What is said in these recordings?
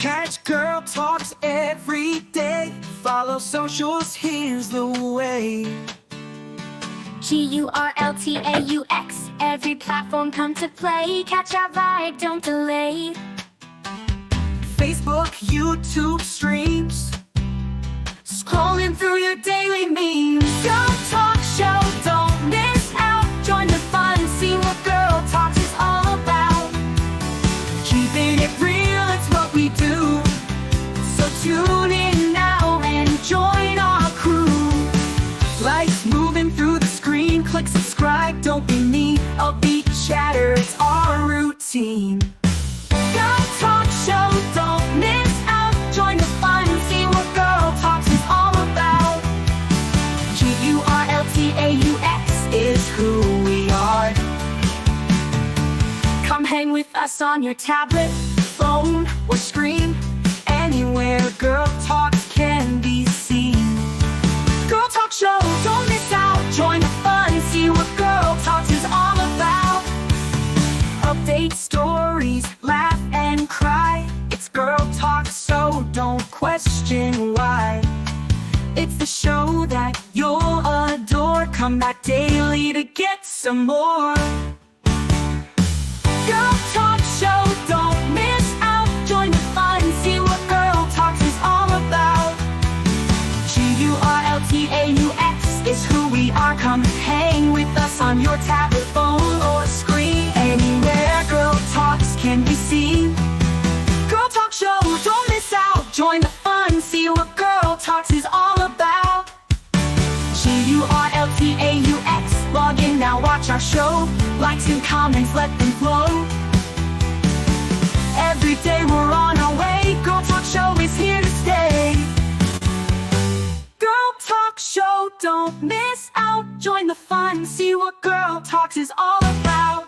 Catch GurlTauX every day. Follow socials, here's the way. GurlTauX, every platform come to play. Catch our vibe, don't delay. Facebook, YouTube streams, scrolling through your daily memes. GurlTauX show, don't miss out. Join the fun, see what GurlTauX is all about. Keeping it real, it's what we do. So tune in now and join our crew. Lights moving through the screen, click subscribe, don't be mean. Upbeat chatter, it's our routine. GurlTauX show, don't miss out. Join the fun, see what GurlTauX is all about. GurlTauX is who we are. Come hang with us on your tablet, phone, or screen. Anywhere GurlTauX can be seen. GurlTauX show, don't miss out. Join the fun, see what GurlTauX is all about. Update stories, laugh and cry. It's GurlTauX, so don't question why. It's the show that you'll adore. Come back daily to get some more. GurlTauX show, don't miss out. Join the fun, see what GurlTauX is all about. GurlTauX is who we are. Come hang with us on your tablet, phone, or screen. Anywhere GurlTauX can be seen. GurlTauX show, don't miss out. Join the fun, see what GurlTauX is all about. GurlTauX, log in now, watch our show. Likes and comments, let them flow. Every day we're on our way. GurlTauX show is here to stay. GurlTauX show, don't miss out. Join the fun, see what GurlTauX is all about.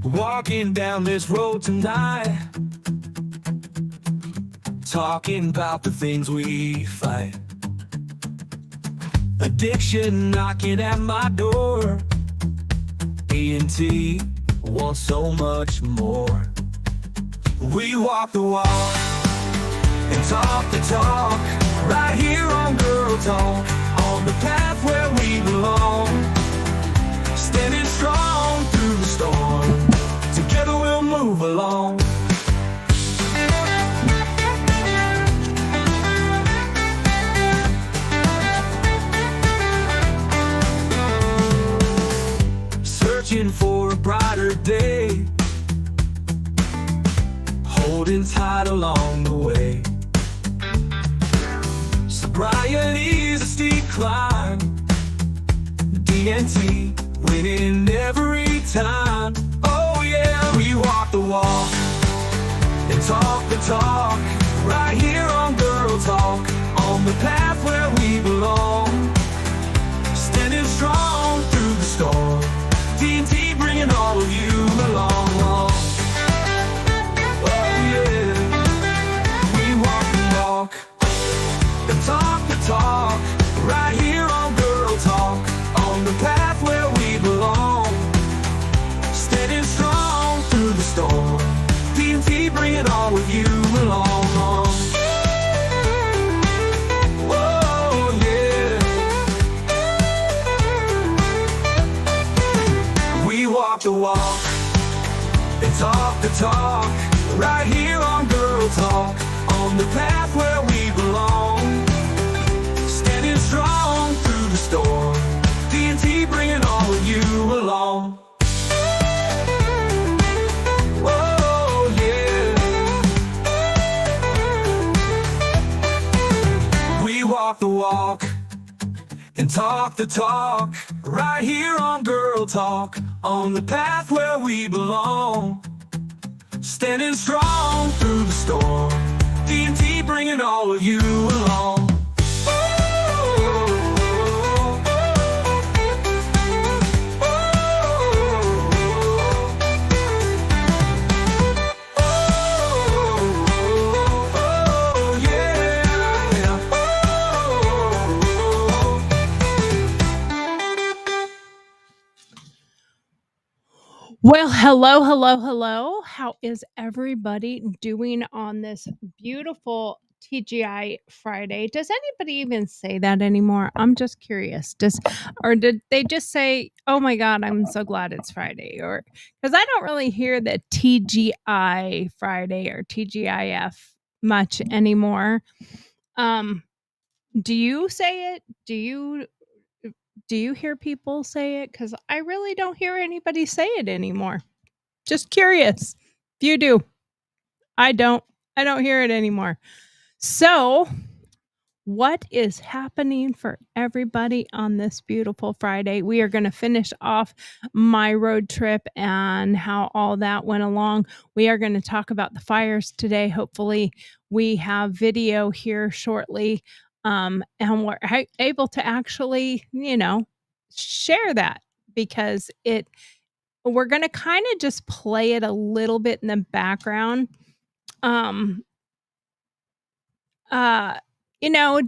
Walking down this road tonight, talking about the things we fight. Addiction knocking at my door. E&T wants so much more. We walk the walk and talk the talk, right here on GurlTauX, on the path where we belong. Standing strong through the storm, together we'll move along. Searching for a brighter day, holding tight along the way. Sobriety's a steep climb, D&T winning every time. Oh yeah, we walk the walk and talk the talk, right here on GurlTauX, on the path where we belong. Standing strong through the storm, D&T bringing all of you along. Oh yeah, we walk the walk and talk the talk, right here on GurlTauX, on the path where we belong. Standing strong through the storm, D&T bringing all of you along. Whoa, yeah. We walk the walk and talk the talk, right here on GurlTauX, on the path where we belong. Standing strong through the storm, D&T bringing all of you along. Whoa, yeah. We walk the walk and talk the talk, right here on GurlTauX, on the path where we belong. Standing strong through the storm, D&T bringing all of you along. Well, hello, hello, hello. How is everybody doing on this beautiful TGI Friday? Does anybody even say that anymore? I'm just curious. Or did they just say, "Oh my God, I'm so glad it's Friday"? Or because I don't really hear the TGI Friday or TGIF much anymore. Do you say it? Do you hear people say it? Because I really don't hear anybody say it anymore. Just curious. If you do, I don't. I don't hear it anymore. So, what is happening for everybody on this beautiful Friday? We are going to finish off my road trip and how all that went along. We are going to talk about the fires today. Hopefully, we have video here shortly, and we're able to actually, share that because we're gonna kinda just play it a little bit in the background, um, uh,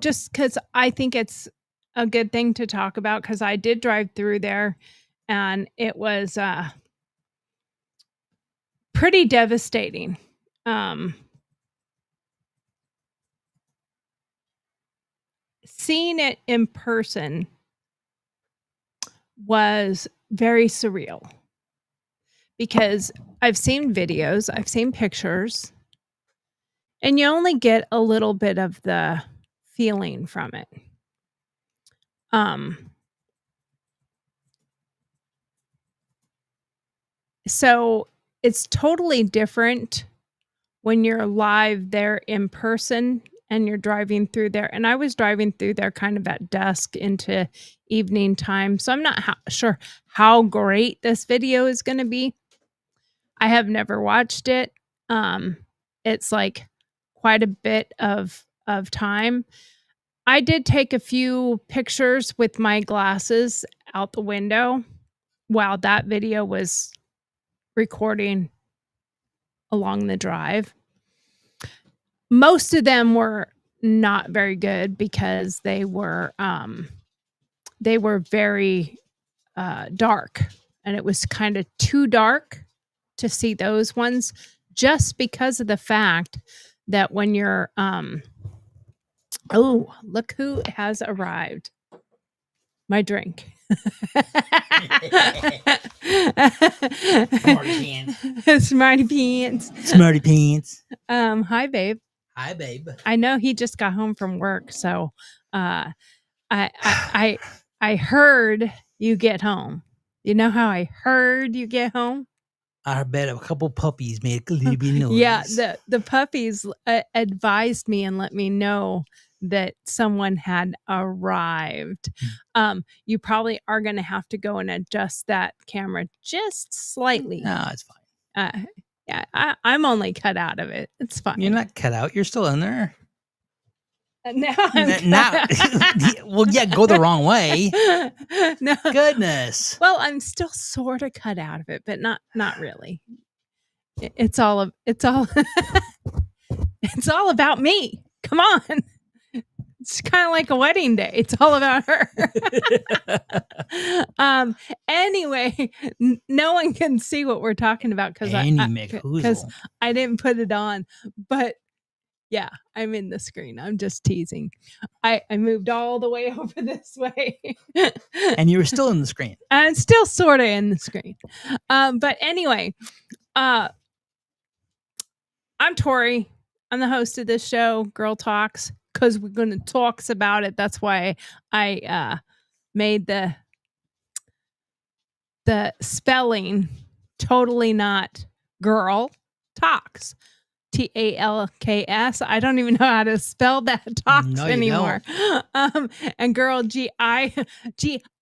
just because I think it's a good thing to talk about. Because I did drive through there, and it was, pretty devastating. Um, Seeing it in person was very surreal because I've seen videos, I've seen pictures, and you only get a little bit of the feeling from it. Um, so it's totally different when you're live there in person and you're driving through there. And I was driving through there kind of at dusk into evening time. So I'm not sure how great this video is going to be. I have never watched it. It's like quite a bit of time. I did take a few pictures with my glasses out the window while that video was recording along the drive. Most of them were not very good because they were very dark, and it was kind of too dark to see those ones just because of the fact that when you're oh, look who has arrived. My drink. Smarty pants. Smarty pants. Hi, babe. Hi, babe. I know he just got home from work, so I heard you get home. You know how I heard you get home? I bet a couple puppies made a little bit of noise. Yeah, the puppies advised me and let me know that someone had arrived. You probably are going to have to go and adjust that camera just slightly. No, it's fine. Yeah, I'm only cut out of it. It's fine. You're not cut out. You're still in there. Now I'm Now, well, yeah, go the wrong way. No. Goodness. Well, I'm still sort of cut out of it, but not really. It's all it's all about me. Come on. It's kind of like a wedding day. It's all about her. Anyway, no one can see what we're talking about because I didn't put it on. But yeah, I'm in the screen. I'm just teasing. I moved all the way over this way. And you were still in the screen. I'm still sort of in the screen. But anyway, I'm Tori. I'm the host of this show, GurlTauX, because we're going to talk about it. That's why I made the spelling totally not GurlTauX. TALKS. I don't even know how to spell that talks anymore. And girl, GIRL.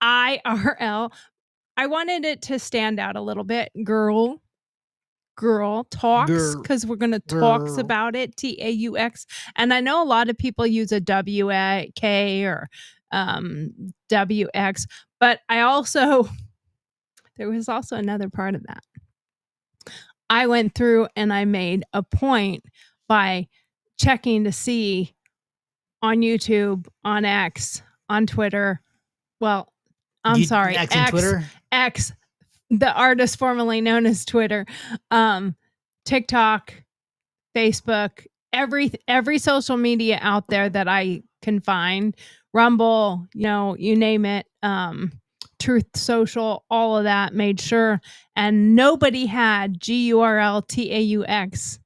I wanted it to stand out a little bit. Gurl TauX, because we're going to talk about it. TAUX. And I know a lot of people use a WK or WX, but there was also another part of that. I went through and I made a point by checking to see on YouTube, on X, on Twitter. Well, I'm sorry, X and Twitter? X, the artist formerly known as Twitter, TikTok, Facebook, every social media out there that I can find, Rumble, you name it, Truth Social, all of that, made sure, and nobody had GurlTauX.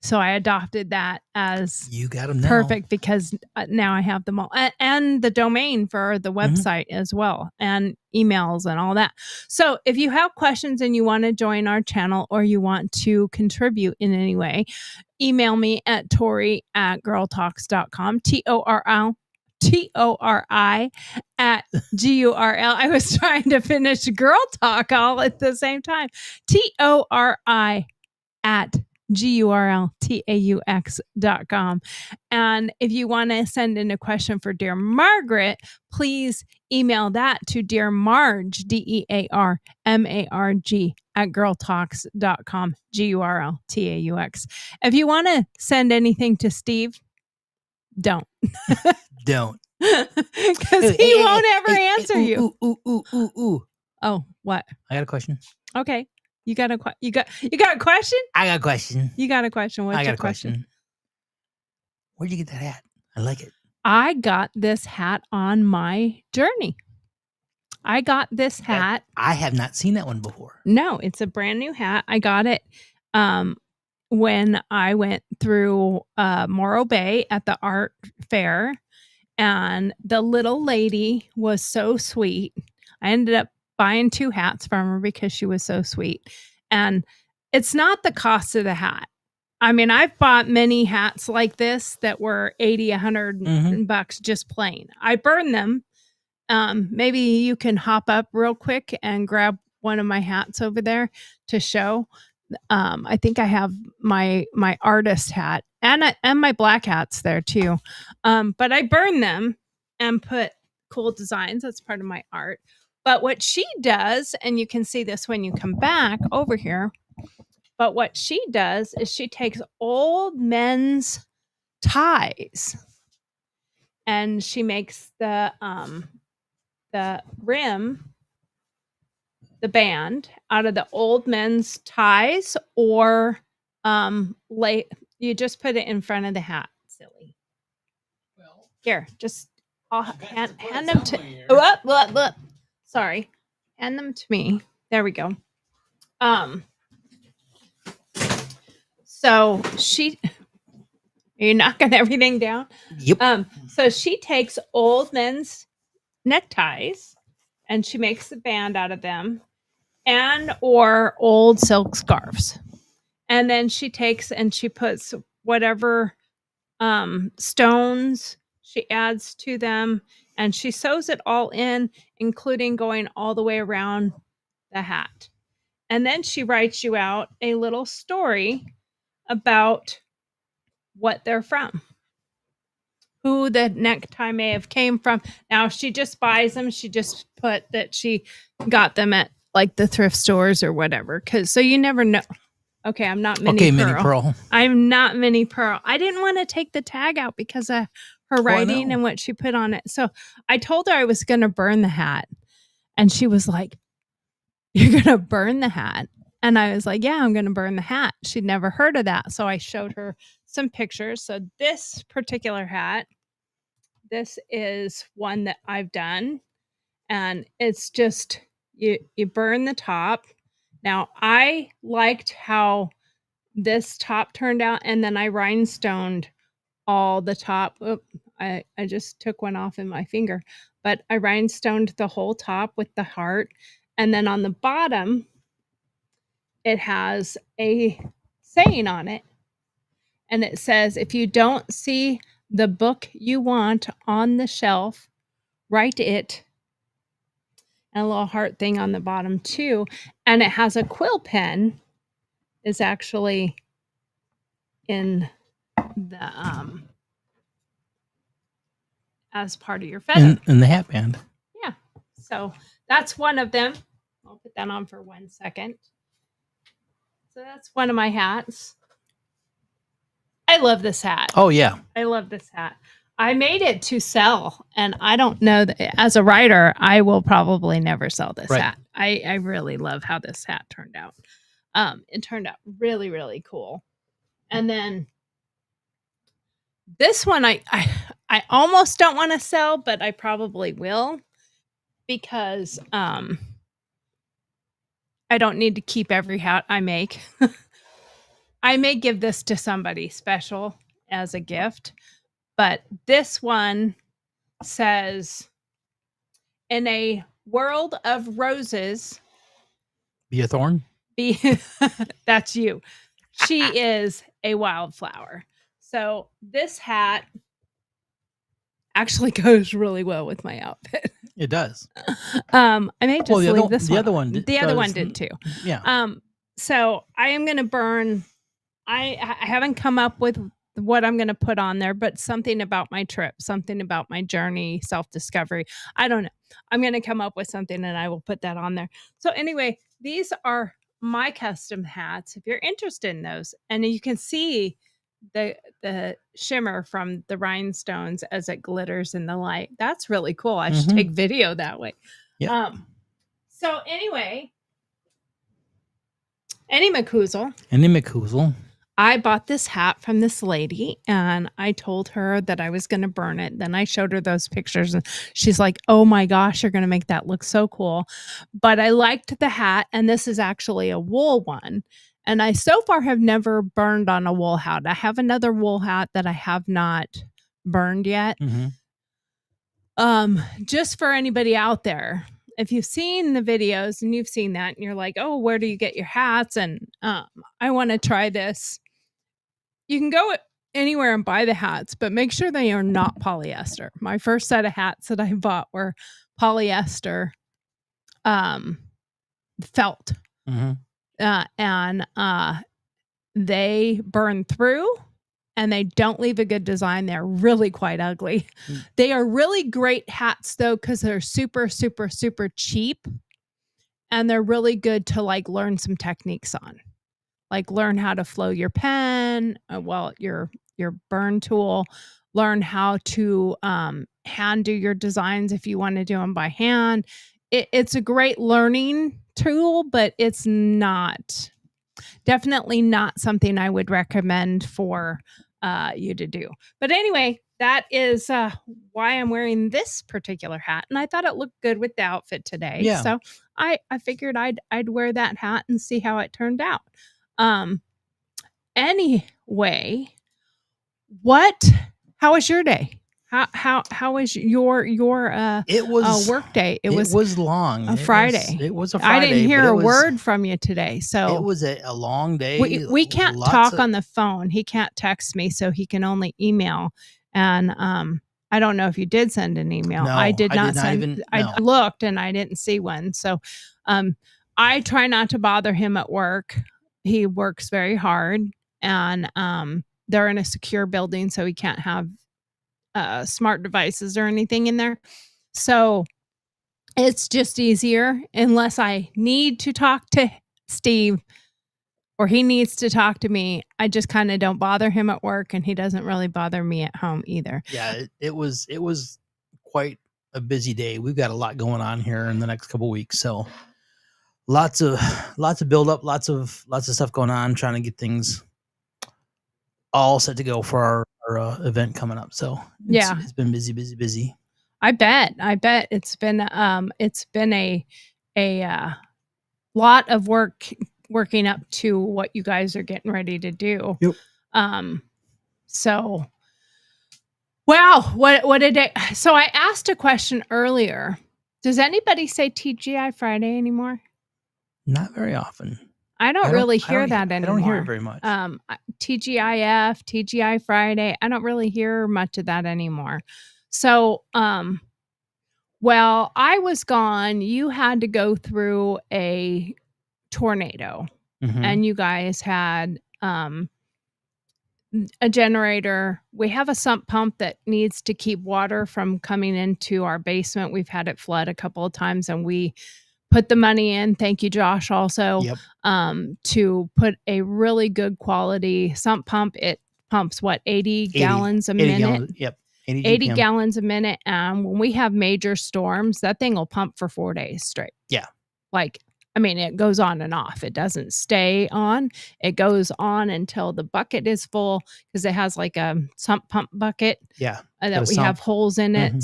So I adopted that as You got them now. perfect because now I have them all, and the domain for the website as well, and emails and all that. So if you have questions and you want to join our channel or you want to contribute in any way, email me at Tori@GurlTauX.com, TORI at GURL. I was trying to finish Girl Talk all at the same time. TORI at GurlTauX.com. And if you want to send in a question for Dear Margaret, please email that to Dear Marge, DearMarg @GurlTauX.com, GurlTauX. If you want to send anything to Steve, don't. Don't. Because he won't ever answer you. Ooh. Oh, what? I got a question. Okay. You got a question? I got a question. You got a question. What's I got your a question. Where'd you get that hat? I like it. I got this hat on my journey. I got this hat. I have not seen that one before. No, it's a brand new hat. I got it when I went through Morro Bay at the art fair, and the little lady was so sweet. I ended up buying 2 hats from her because she was so sweet. And it's not the cost of the hat. I mean, I've bought many hats like this that were $80, $100 bucks just plain. I burn them. Maybe you can hop up real quick and grab one of my hats over there to show. I think I have my artist hat and my black hats there too. But I burn them and put cool designs. That's part of my art. But what she does, and you can see this when you come back over here, but what she does is she takes old men's ties and she makes the rim, the band, out of the old men's ties, or you just put it in front of the hat. Silly. Well, Here, just I'll hand them to. Look. Sorry, hand them to me. There we go. So are you knocking everything down? Yep. So she takes old men's neckties and she makes the band out of them, and or old silk scarves. And then she takes and she puts whatever stones she adds to them, and she sews it all in, including going all the way around the hat. And then she writes you out a little story about what they're from, who the necktie may have came from. Now, she just buys them. She just put that she got them at like the thrift stores or whatever. So you never know. Okay, I'm not Minnie Pearl. Minnie Pearl. I'm not Minnie Pearl. I didn't want to take the tag out because of her writing and what she put on it. So I told her I was going to burn the hat. And she was like, "You're going to burn the hat?" And I was like, "Yeah, I'm going to burn the hat." She'd never heard of that. So I showed her some pictures. So this particular hat, this is one that I've done. And it's just, you burn the top. Now, I liked how this top turned out, and then I rhinestoned all the top. I just took one off in my finger, but I rhinestoned the whole top with the heart. And then on the bottom, it has a saying on it. And it says, "If you don't see the book you want on the shelf, write it." And a little heart thing on the bottom too. And it has a quill pen is actually in the as part of your feather. In the hat band. Yeah. So that's one of them. I'll put that on for 1 second. So that's one of my hats. I love this hat. Oh, yeah. I love this hat. I made it to sell, and I don't know that as a writer, I will probably never sell this hat. I really love how this hat turned out. It turned out really, really cool. And then this one, I almost don't want to sell, but I probably will because I don't need to keep every hat I make. I may give this to somebody special as a gift, but this one says, "In a world of roses, Be a thorn. be that's you. She is a wildflower." So this hat actually goes really well with my outfit. It does. I may just the leave other, this the one. other one. The other one did too. Yeah. So I am going to burn. I haven't come up with what I'm going to put on there, but something about my trip, something about my journey, self-discovery. I don't know. I'm going to come up with something and I will put that on there. So anyway, these are my custom hats. If you're interested in those, and you can see the shimmer from the rhinestones as it glitters in the light. That's really cool. I should take video that way. Yeah. So anyway, Any McCoozle. I bought this hat from this lady and I told her that I was going to burn it. Then I showed her those pictures and she's like, "Oh my gosh, you're going to make that look so cool." But I liked the hat, and this is actually a wool one. And I so far have never burned on a wool hat. I have another wool hat that I have not burned yet. Just for anybody out there, if you've seen the videos and you've seen that and you're like, "Oh, where do you get your hats?" And I want to try this. You can go anywhere and buy the hats, but make sure they are not polyester. My first set of hats that I bought were polyester felt. And they burn through and they don't leave a good design. They're really quite ugly. They are really great hats though, because they're super, super, super cheap. And they're really good to like learn some techniques on. Like learn how to flow your pen, your burn tool, learn how to hand do your designs if you want to do them by hand. It's a great learning tool, but it's definitely not something I would recommend for you to do. But anyway, that is why I'm wearing this particular hat. And I thought it looked good with the outfit today. Yeah. So I figured I'd wear that hat and see how it turned out. Anyway, how was your day? How was your It was work day? It was long. A Friday. It was a Friday. I didn't hear but a word from you today. So it was a long day. we can't talk on the phone. He can't text me, so he can only email. And I don't know if you did send an email. No, I did not did not send. even- I no. looked and I didn't see one. So I try not to bother him at work. He works very hard, and they're in a secure building, so he can't have smart devices or anything in there. So it's just easier unless I need to talk to Steve or he needs to talk to me. I just kind of don't bother him at work, and he doesn't really bother me at home either. Yeah, it was quite a busy day. We've got a lot going on here in the next couple of weeks, so lots of build up, lots of stuff going on, trying to get things all set to go for our event coming up. So it's been busy. I bet it's been a lot of working up to what you guys are getting ready to do. Yep. So wow, what a day. So I asked a question earlier. Does anybody say TGI Friday anymore? Not very often. I don't really hear that anymore. I don't hear it very much. TGIF, TGI Friday. I don't really hear much of that anymore. So, while I was gone, you had to go through a tornado, and you guys had a generator. We have a sump pump that needs to keep water from coming into our basement. We've had it flood a couple of times, and we put the money in. Thank you, Josh, also, to put a really good quality sump pump. It pumps 80 gallons a minute. 80 gallons a minute. And when we have major storms, that thing will pump for 4 days straight. Yeah. like, I mean, it goes on and off. It doesn't stay on. It goes on until the bucket is full, because it has like a sump pump bucket Yeah. that got a we have sump. holes in it. Mhm.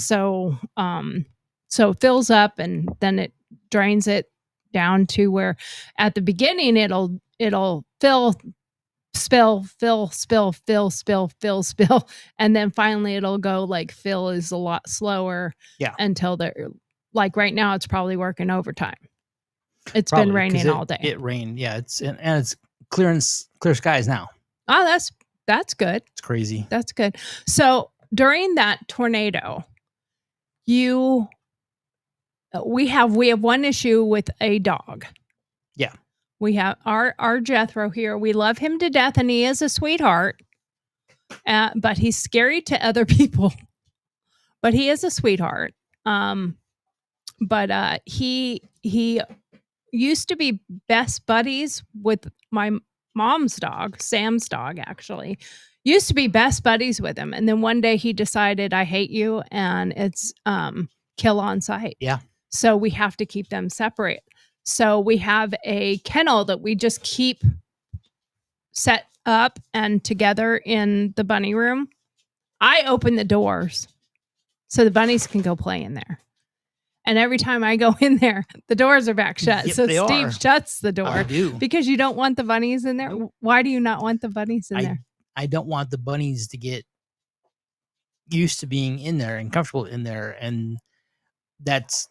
So it fills up, and then it drains it down to where at the beginning it'll fill, spill, fill, spill, fill, spill, fill, spill, and then finally it'll go like fill is a lot slower. Yeah. Until they're like right now it's probably working overtime. It's Probably, been 'cause raining all day. It rained. Yeah. And it's clear skies now. Oh, that's good. It's crazy. That's good. So during that tornado, we have one issue with a dog. Yeah. We have our Jethro here. We love him to death, and he is a sweetheart. But he's scary to other people. But he is a sweetheart. But he used to be best buddies with my mom's dog, Sam's dog, actually. Used to be best buddies with him. And then one day he decided, I hate you, and it's kill on sight. Yeah. So we have to keep them separate. So we have a kennel that we just keep set up and together in the bunny room. I open the doors so the bunnies can go play in there. And every time I go in there, the doors are back shut. Yep, so they Steve are. shuts the door I do. because you don't want the bunnies in there. Nope. Why do you not want the bunnies in there? I don't want the bunnies to get used to being in there and comfortable in there. And that's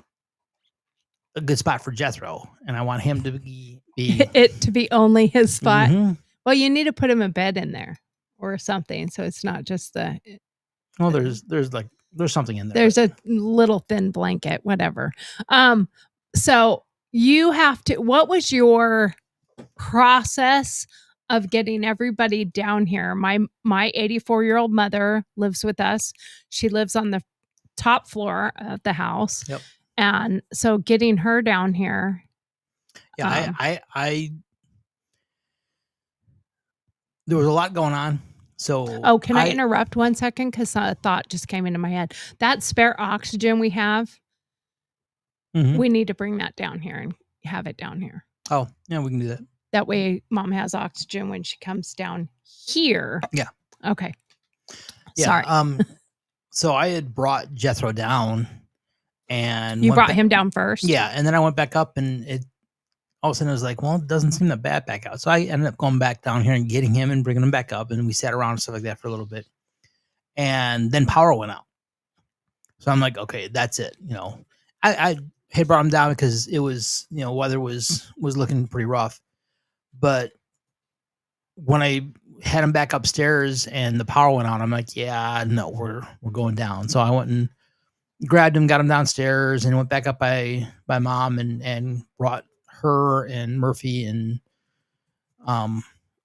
a good spot for Jethro. And I want him to be It to be only his spot. Mhm. Well, you need to put him a bed in there or something. So it's not just the. Well, there's something in there. There's a little thin blanket, whatever. So you have to, what was your process of getting everybody down here? My 84-year-old mother lives with us. She lives on the top floor of the house. Yep. And so getting her down here. Yeah, I there was a lot going on. So Oh, can I interrupt 1 second? Because a thought just came into my head. That spare oxygen we have, Mhm. we need to bring that down here and have it down here. Oh, yeah, we can do that. That way Mom has oxygen when she comes down here. Yeah. Okay. Yeah. Sorry. So I had brought Jethro down, and You went brought ba- him down first? Yeah, and then I went back up, and it all of a sudden it was like, well, it doesn't seem that bad back out. So I ended up going back down here and getting him and bringing him back up, and we sat around and stuff like that for a little bit, and then power went out. So I'm like, okay, that's it. I had brought him down because it was, weather was looking pretty rough, but when I had him back upstairs and the power went out, I'm like, yeah, no, we're going down. So I went and grabbed him, got him downstairs, and went back up by Mom and brought her and Murphy and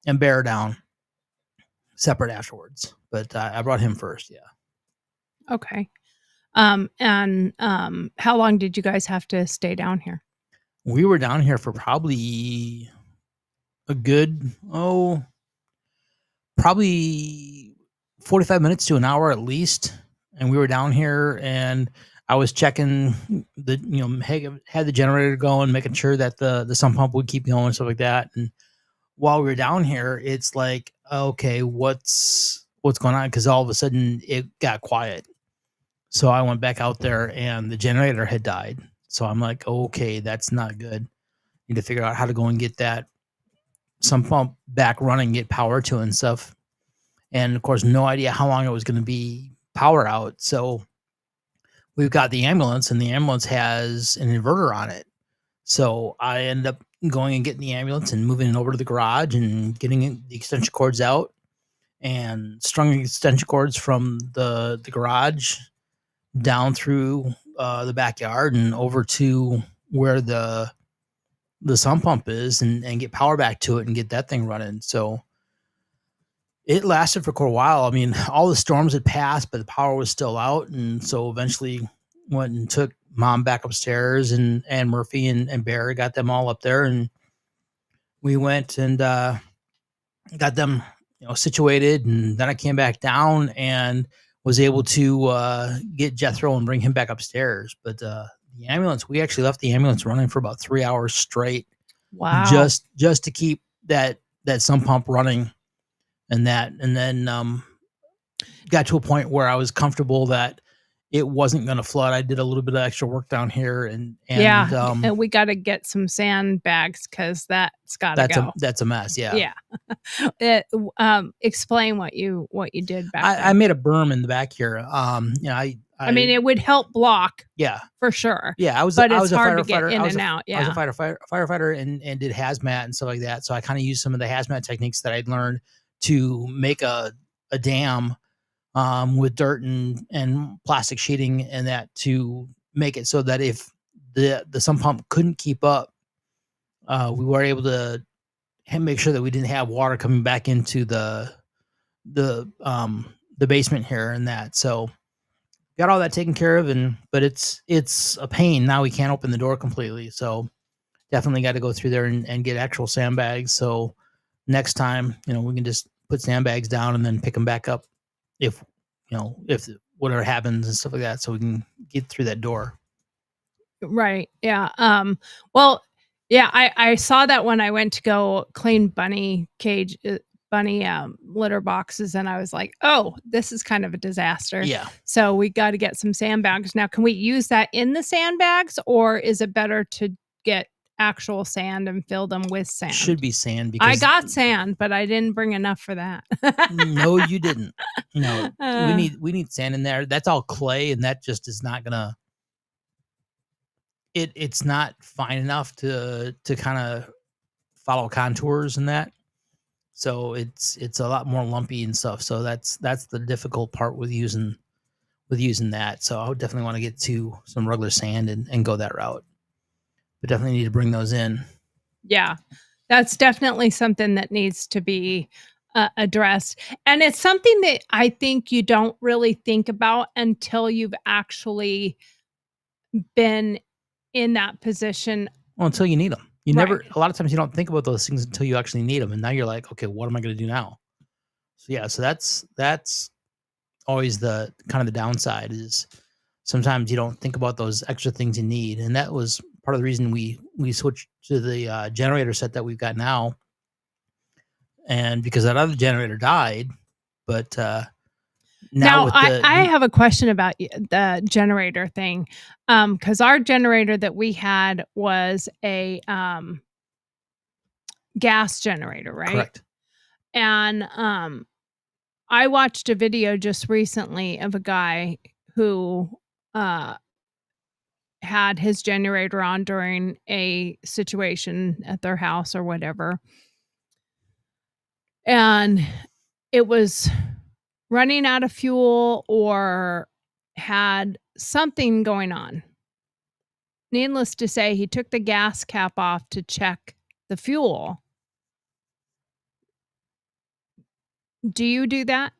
Bear down separate afterwards. But I brought him first. Yeah. Okay. And how long did you guys have to stay down here? We were down here for probably a good, probably 45 minutes to an hour at least. And we were down here, and I was checking had the generator going, making sure that the sump pump would keep going and stuff like that. And while we were down here, it's like, okay, what's going on? Because all of a sudden it got quiet. So I went back out there, and the generator had died. So I'm like, okay, that's not good. Need to figure out how to go and get that sump pump back running, get power to it and stuff. And of course, no idea how long it was going to be power out. So we've got the ambulance, and the ambulance has an inverter on it. So I ended up going and getting the ambulance and moving it over to the garage and getting the extension cords out and strung the extension cords from the garage down through the backyard and over to where the sump pump is, and get power back to it and get that thing running. So it lasted for quite a while. I mean, all the storms had passed, but the power was still out. And so eventually went and took Mom back upstairs, and Murphy and Barry, got them all up there. And we went and got them situated. And then I came back down and was able to get Jethro and bring him back upstairs. But the The ambulance, we actually left the ambulance running for about 3 hours straight, Wow. just to keep that sump pump running, and then got to a point where I was comfortable that it wasn't going to flood. I did a little bit of extra work down here, and and we got to get some sandbags because that's got to go. that's a mess. Yeah. Explain what you did back there. I made a berm in the back here. I mean, it would help block. Yeah, for sure. Yeah, I was but a it's hard to firefighter. get in and out. Yeah, I was a firefighter and did hazmat and stuff like that. So I kind of used some of the hazmat techniques that I'd learned to make a dam with dirt and plastic sheeting and that, to make it so that if the sump pump couldn't keep up, we were able to make sure that we didn't have water coming back into the basement here and that. So got all that taken care of, but it's a pain. Now we can't open the door completely. So definitely got to go through there and get actual sandbags. So next time, we can just put sandbags down and then pick them back up if whatever happens and stuff like that, so we can get through that door. Right. Yeah. Well, yeah, I saw that when I went to go clean bunny litter boxes, and I was like, oh, this is kind of a disaster. Yeah. So we got to get some sandbags. Now, can we use that in the sandbags, or is it better to get actual sand and fill them with sand? Should be sand, because I got sand, but I didn't bring enough for that. No, you didn't. No, we need sand in there. That's all clay, and that just is not gonna. It's not fine enough to kind of follow contours and that. So it's a lot more lumpy and stuff. So that's the difficult part with using that. So I would definitely want to get to some regular sand and go that route. But definitely need to bring those in. Yeah, that's definitely something that needs to be addressed. And it's something that I think you don't really think about until you've actually been in that position. Well, until you need them. You never, a lot of times you don't think about those things until you actually need them. And now you're like, okay, what am I going to do now? So yeah, so that's always the kind of the downside, is sometimes you don't think about those extra things you need. And that was part of the reason we switched to the generator set that we've got now. And because that other generator died, but now I have a question about the generator thing, because our generator that we had was a gas generator, right? Correct. And I watched a video just recently of a guy who had his generator on during a situation at their house or whatever, and it was running out of fuel or had something going on. Needless to say, he took the gas cap off to check the fuel. Do you do that?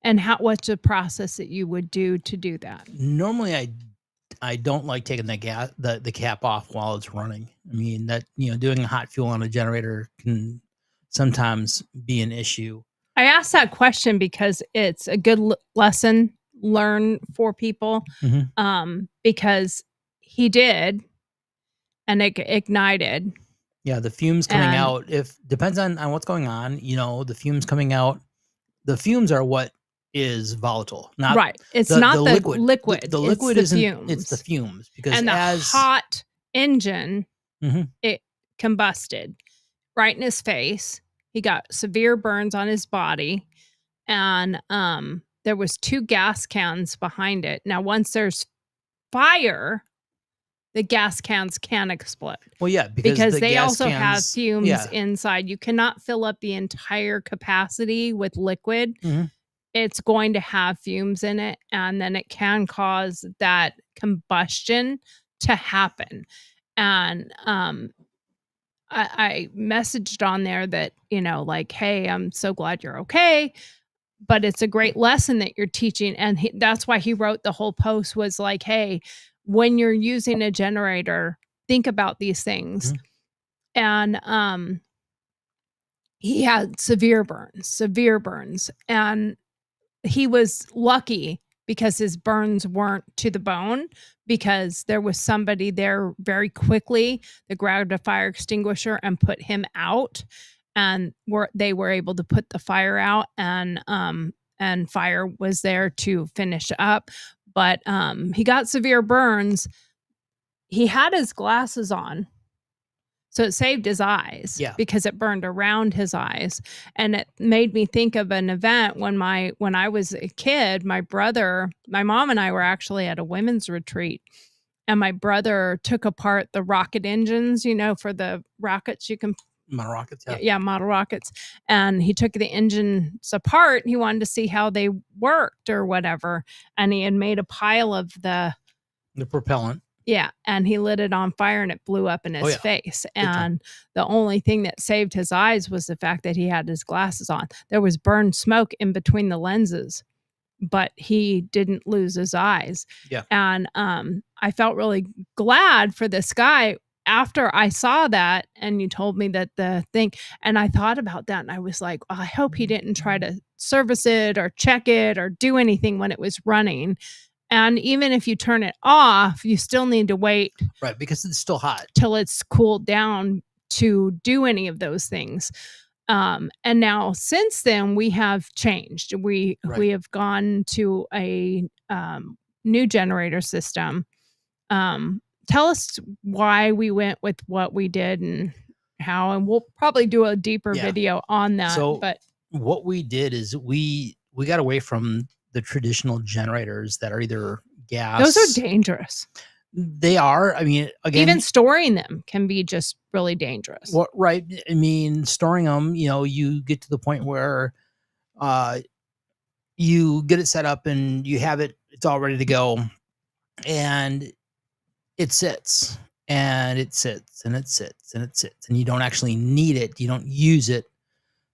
And what's the process that you would do to do that? Normally I don't like taking the cap off while it's running. I mean, that, doing hot fuel on a generator can sometimes be an issue. I asked that question because it's a good lesson learned for people, because he did, and it ignited. Yeah, the fumes coming out, depends on what's going on. The fumes coming out, the fumes are what is volatile. Not right. It's not the liquid. The liquid isn't. Fumes. It's the fumes, because and the hot engine, it combusted right in his face. He got severe burns on his body, and there was 2 gas cans behind it. Now, once there's fire, the gas cans can explode. Well, yeah, because they also have fumes inside. You cannot fill up the entire capacity with liquid. It's going to have fumes in it, and then it can cause that combustion to happen. And I messaged on there that, like, hey, I'm so glad you're okay, but it's a great lesson that you're teaching. And that's why he wrote the whole post, was like, hey, when you're using a generator, think about these things. And he had severe burns, and he was lucky because his burns weren't to the bone, because there was somebody there very quickly that grabbed a fire extinguisher and put him out, and they were able to put the fire out, and fire was there to finish up. But he got severe burns. He had his glasses on, so it saved his eyes, Yeah. because it burned around his eyes. And it made me think of an event when I was a kid. My mom and I were actually at a women's retreat, and my brother took apart the rocket engines, for the rockets you can Model rockets. Yeah. yeah, model rockets. And he took the engines apart. He wanted to see how they worked or whatever. And he had made a pile of the propellant. Yeah, and he lit it on fire and it blew up in his yeah. face. Big time. And the only thing that saved his eyes was the fact that he had his glasses on. There was burned smoke in between the lenses, but he didn't lose his eyes. Yeah. And I felt really glad for this guy after I saw that, and you told me that the thing, and I thought about that, and I was like, I hope he didn't try to service it or check it or do anything when it was running. And even if you turn it off, you still need to wait, right, because it's still hot, till it's cooled down to do any of those things. And now since then we have changed. We have gone to a new generator system. Tell us why we went with what we did and how, and we'll probably do a deeper video on that. So but what we did is we got away from the traditional generators that are either gas. Those are dangerous. They are. I mean, again, even storing them can be just really dangerous. Well, right. I mean, storing them, you get to the point where you get it set up and you have it, it's all ready to go, and it sits and it sits and it sits and it sits, and you don't actually need it. You don't use it.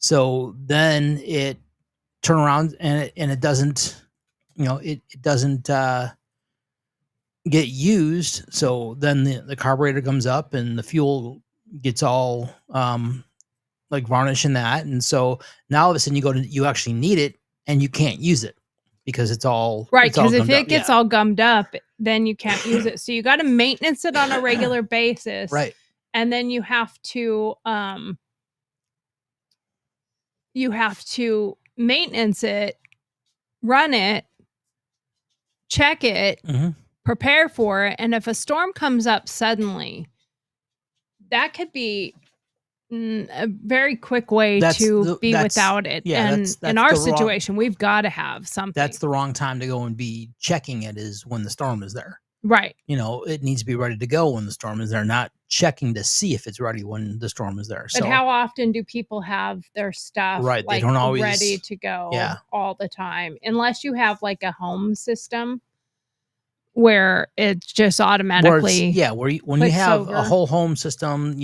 So then it turn around and it doesn't, it doesn't get used. So then the carburetor comes up and the fuel gets all like varnish in that. And so now all of a sudden you actually need it and you can't use it because it's all right. Because if it gets all gummed up, then you can't use it. So you got to maintenance it on a regular basis. Right. And then you have to maintenance it, run it, check it, prepare for it. And if a storm comes up suddenly, that could be a very quick way to be without it. Yeah, and in our situation, we've got to have something. That's the wrong time to go and be checking it, is when the storm is there. Right. It needs to be ready to go when the storm is there, not checking to see if it's ready when the storm is there. But how often do people have their stuff right? They don't always ready to go all the time, unless you have like a home system where it's just automatically when you have a whole home system,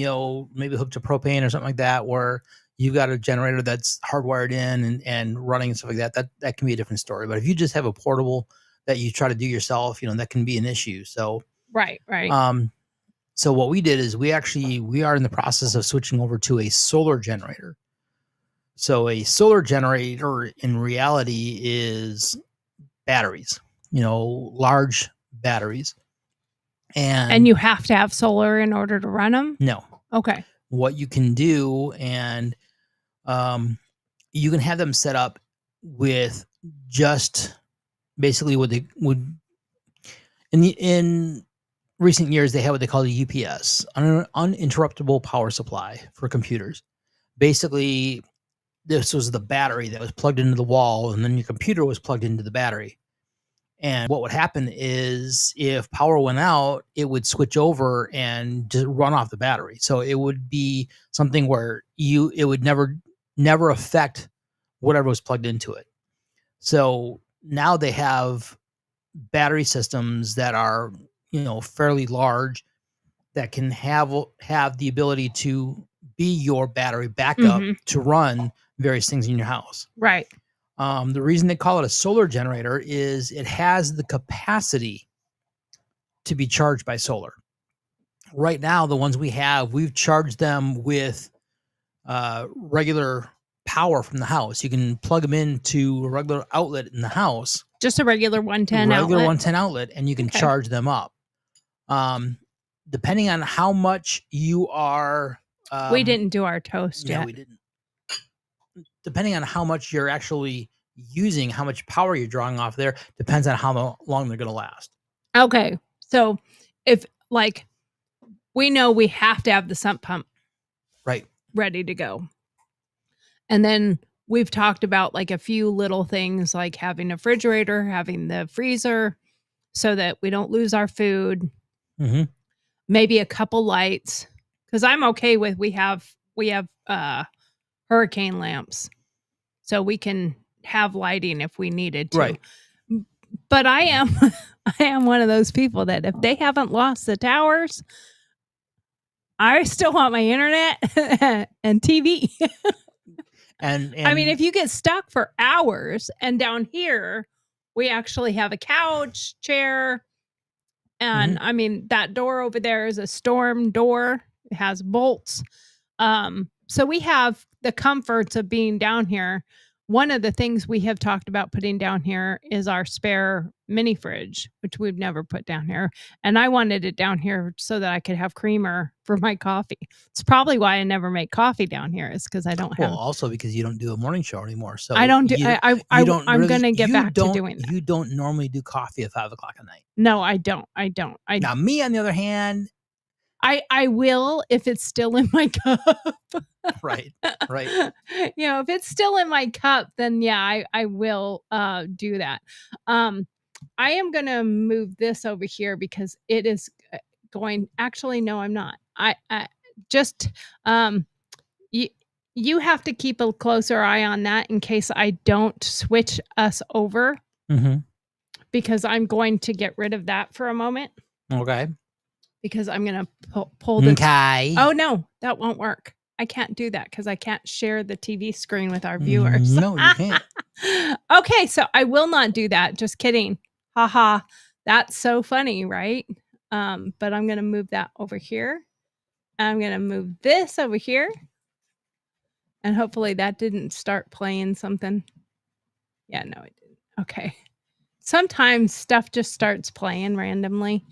maybe hooked to propane or something like that, where you've got a generator that's hardwired in and running and stuff like that, that can be a different story. But if you just have a portable that you try to do yourself, that can be an issue. So right. So what we did is we are in the process of switching over to a solar generator. So a solar generator in reality is batteries, large batteries. And you have to have solar in order to run them? No. Okay. What you can do, and you can have them set up with just basically what they would in recent years, they have what they call the UPS, uninterruptible power supply for computers. Basically, this was the battery that was plugged into the wall, and then your computer was plugged into the battery. And what would happen is if power went out, it would switch over and just run off the battery. So it would be something where it would never affect whatever was plugged into it. So now they have battery systems that are, fairly large, that can have the ability to be your battery backup to run various things in your house. Right. The reason they call it a solar generator is it has the capacity to be charged by solar. Right now, the ones we've charged them with regular power from the house. You can plug them into a regular outlet in the house, Just a regular 110 regular outlet. 110 outlet, and you can Okay. charge them up. Depending on how much you are, We didn't do our toast yeah, yet. we didn't. Depending on how much you're actually using, how much power you're drawing off there, depends on how long they're going to last. Okay. So if like we know we have to have the sump pump Right. ready to go. And then we've talked about like a few little things like having a refrigerator, having the freezer so that we don't lose our food. Mm-hmm. Maybe a couple lights, because I'm okay with we have hurricane lamps, so we can have lighting if we needed to. Right. But I am I am one of those people that if they haven't lost the towers, I still want my internet and TV. And I mean, if you get stuck for hours, and down here we actually have a couch, chair, and I mean that door over there is a storm door. It has bolts. So we have the comforts of being down here. One of the things we have talked about putting down here is our spare mini fridge, which we've never put down here. And I wanted it down here so that I could have creamer for my coffee. It's probably why I never make coffee down here, is because I don't have. well, also because you don't do a morning show anymore, so I don't do. you don't I'm really- gonna get you back to don't- doing that. You don't normally do coffee at 5 o'clock at night. No, I don't. Now, me on the other hand, I will if it's still in my cup. right. You know, if it's still in my cup, then yeah, I will do that. I am gonna move this over here because it is going. Actually, no, I'm not. I just you have to keep a closer eye on that in case I don't switch us over, Mm-hmm. because I'm going to get rid of that for a moment. Okay. Because I'm gonna pull this. Okay. Oh no, that won't work. I can't do that because I can't share the TV screen with our viewers. No, you can't. Okay, so I will not do that. Just kidding. Haha. That's so funny, right? But I'm gonna move that over here. I'm gonna move this over here. And hopefully that didn't start playing something. Yeah, no, it didn't. Okay. Sometimes stuff just starts playing randomly,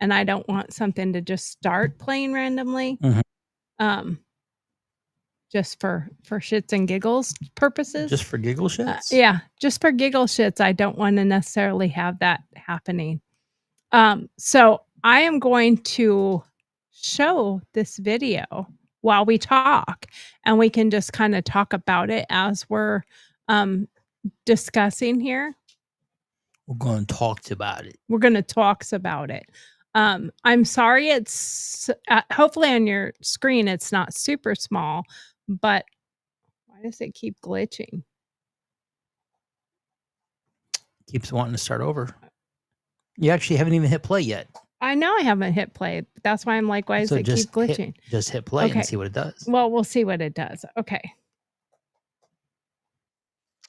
and I don't want something to just start playing randomly. Mhm. Just for shits and giggles purposes. Just for giggle shits? Yeah, just for giggle shits. I don't want to necessarily have that happening. So I am going to show this video while we talk, and we can just kind of talk about it as we're discussing here. We're going to talk about it. We're going to talk about it. I'm sorry it's hopefully on your screen it's not super small, but why does it keep glitching? Keeps wanting to start over. You actually haven't even hit play yet. I know I haven't hit play. But that's why I'm like, why does it keep glitching? Just hit play Okay. and see what it does. Well, we'll see what it does. Okay.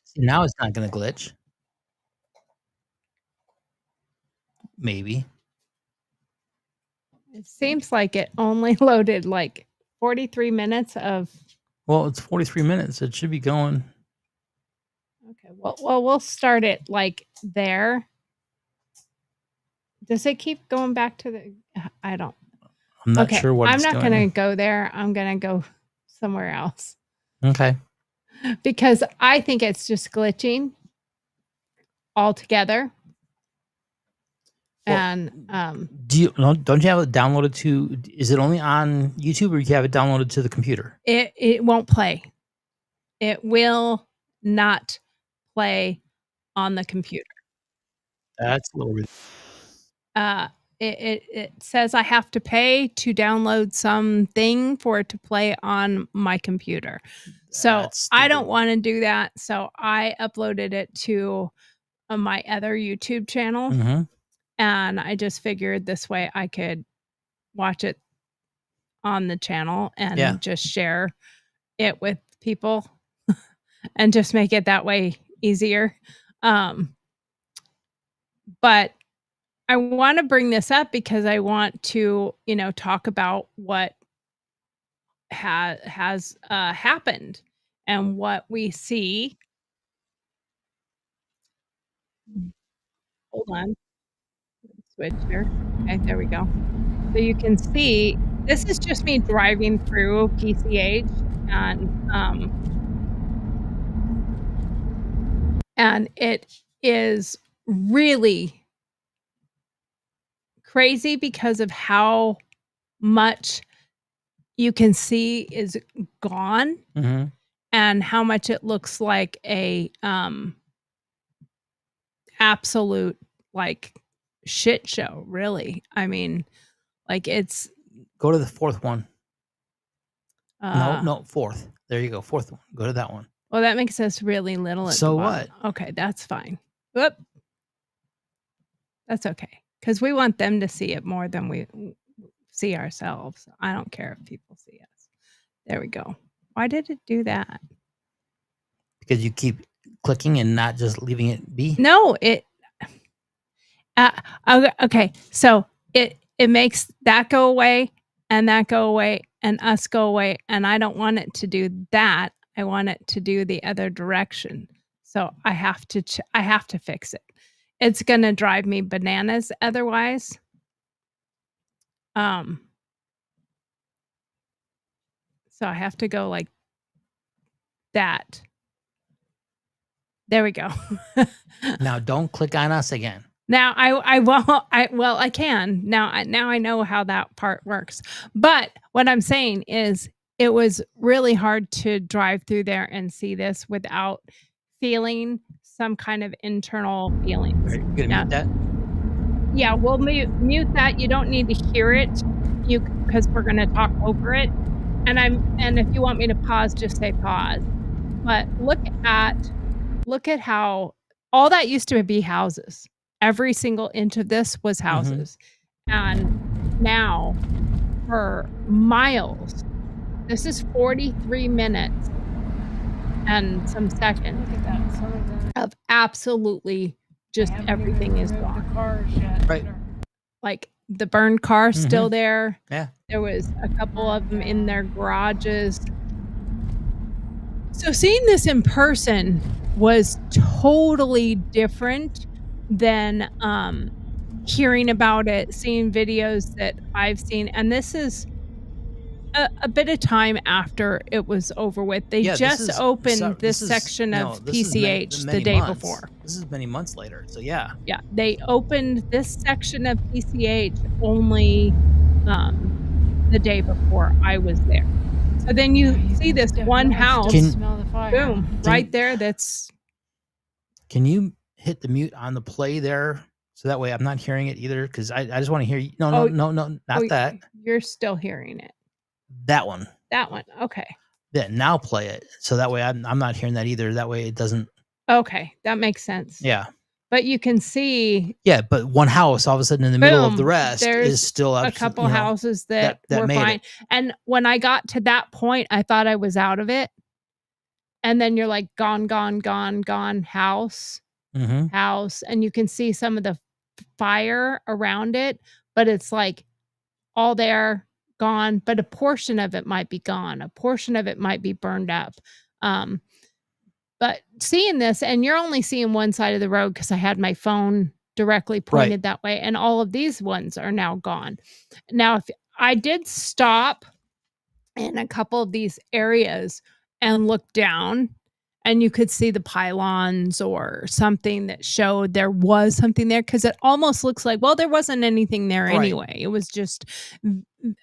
See, now it's not going to glitch. Maybe. It seems like it only loaded like 43 minutes of. Well, it's 43 minutes. It should be going. Okay. Well, we'll start it like there. Does it keep going back to the? I don't. I'm not sure what I'm it's not doing. going to go there. I'm going to go somewhere else Okay. because I think it's just glitching altogether. Well, And don't you have it downloaded to? Is it only on YouTube, or you have it downloaded to the computer? it won't play. It will not play on the computer. That's a little. It says I have to pay to download something for it to play on my computer. So That's I don't stupid. want to do that. So I uploaded it to my other YouTube channel. Mm-hmm. And I just figured this way I could watch it on the channel and just share it with people and just make it that way easier. But I want to bring this up because I want to, talk about what has happened and what we see. hold on. Switch here. Okay, there we go. So you can see this is just me driving through PCH and it is really crazy because of how much you can see is gone Mhm. and how much it looks like a absolute like shit show, really. I mean, like it's Go to the fourth one. No, uh no, fourth. There you go. Fourth one. Go to that one. well, that makes us really little at the So bottom. Okay, that's fine. Whoop. That's okay. Because we want them to see it more than we see ourselves. I don't care if people see us. There we go. Why did it do that? Because you keep clicking and not just leaving it be. No, it okay. So it makes that go away and that go away and us go away, and I don't want it to do that. I want it to do the other direction. So I have to I have to fix it. It's gonna drive me bananas otherwise. Um So I have to go like that. There we go. Now don't click on us again. Now I won't. I can now. Now I know how that part works. But what I'm saying is, it was really hard to drive through there and see this without feeling some kind of internal feelings. Are you gonna Yeah. mute that? Yeah, we'll mute that. You don't need to hear it. Because we're gonna talk over it. And if you want me to pause, just say pause. But look at how all that used to be houses. Every single inch of this was houses. And now for miles, this is 43 minutes and some seconds Look at that. Some of them of absolutely just haven't everything even is removed gone. the cars yet. Right. Like the burned car still there. Yeah. There was a couple of them in their garages. So seeing this in person was totally different than hearing about it, seeing videos that I've seen. And this is a bit of time after it was over with. They Yeah, this just is- opened so- this is- section no, of this is many- PCH the many day months. before. This is many months later. So yeah. Yeah, they opened this section of PCH only the day before I was there. So then you see this one house, Can- smell the fire. boom, right there. That's Can you hit the mute on the play there? So that way I'm not hearing it either. Because I just want to hear you. No, Oh, not oh, that. You're still hearing it. That one. That one. Okay. Yeah, now play it. So that way I'm not hearing that either. That way it doesn't. Okay. That makes sense. Yeah. But you can see Yeah, but one house all of a sudden in the middle of the boom, rest there's is still a abs- couple you know, houses that that were made fine. it. And when I got to that point, I thought I was out of it. And then you're like, gone, gone, gone, gone, house, Mhm. house. And you can see some of the fire around it, but it's like all there, gone. But a portion of it might be gone. A portion of it might be burned up. But seeing this, and you're only seeing one side of the road because I had my phone directly pointed that way, and all of these ones are now gone. Now, if I did stop in a couple of these areas and look down, and you could see the pylons or something that showed there was something there, because it almost looks like, well, there wasn't anything there Right. anyway. It was just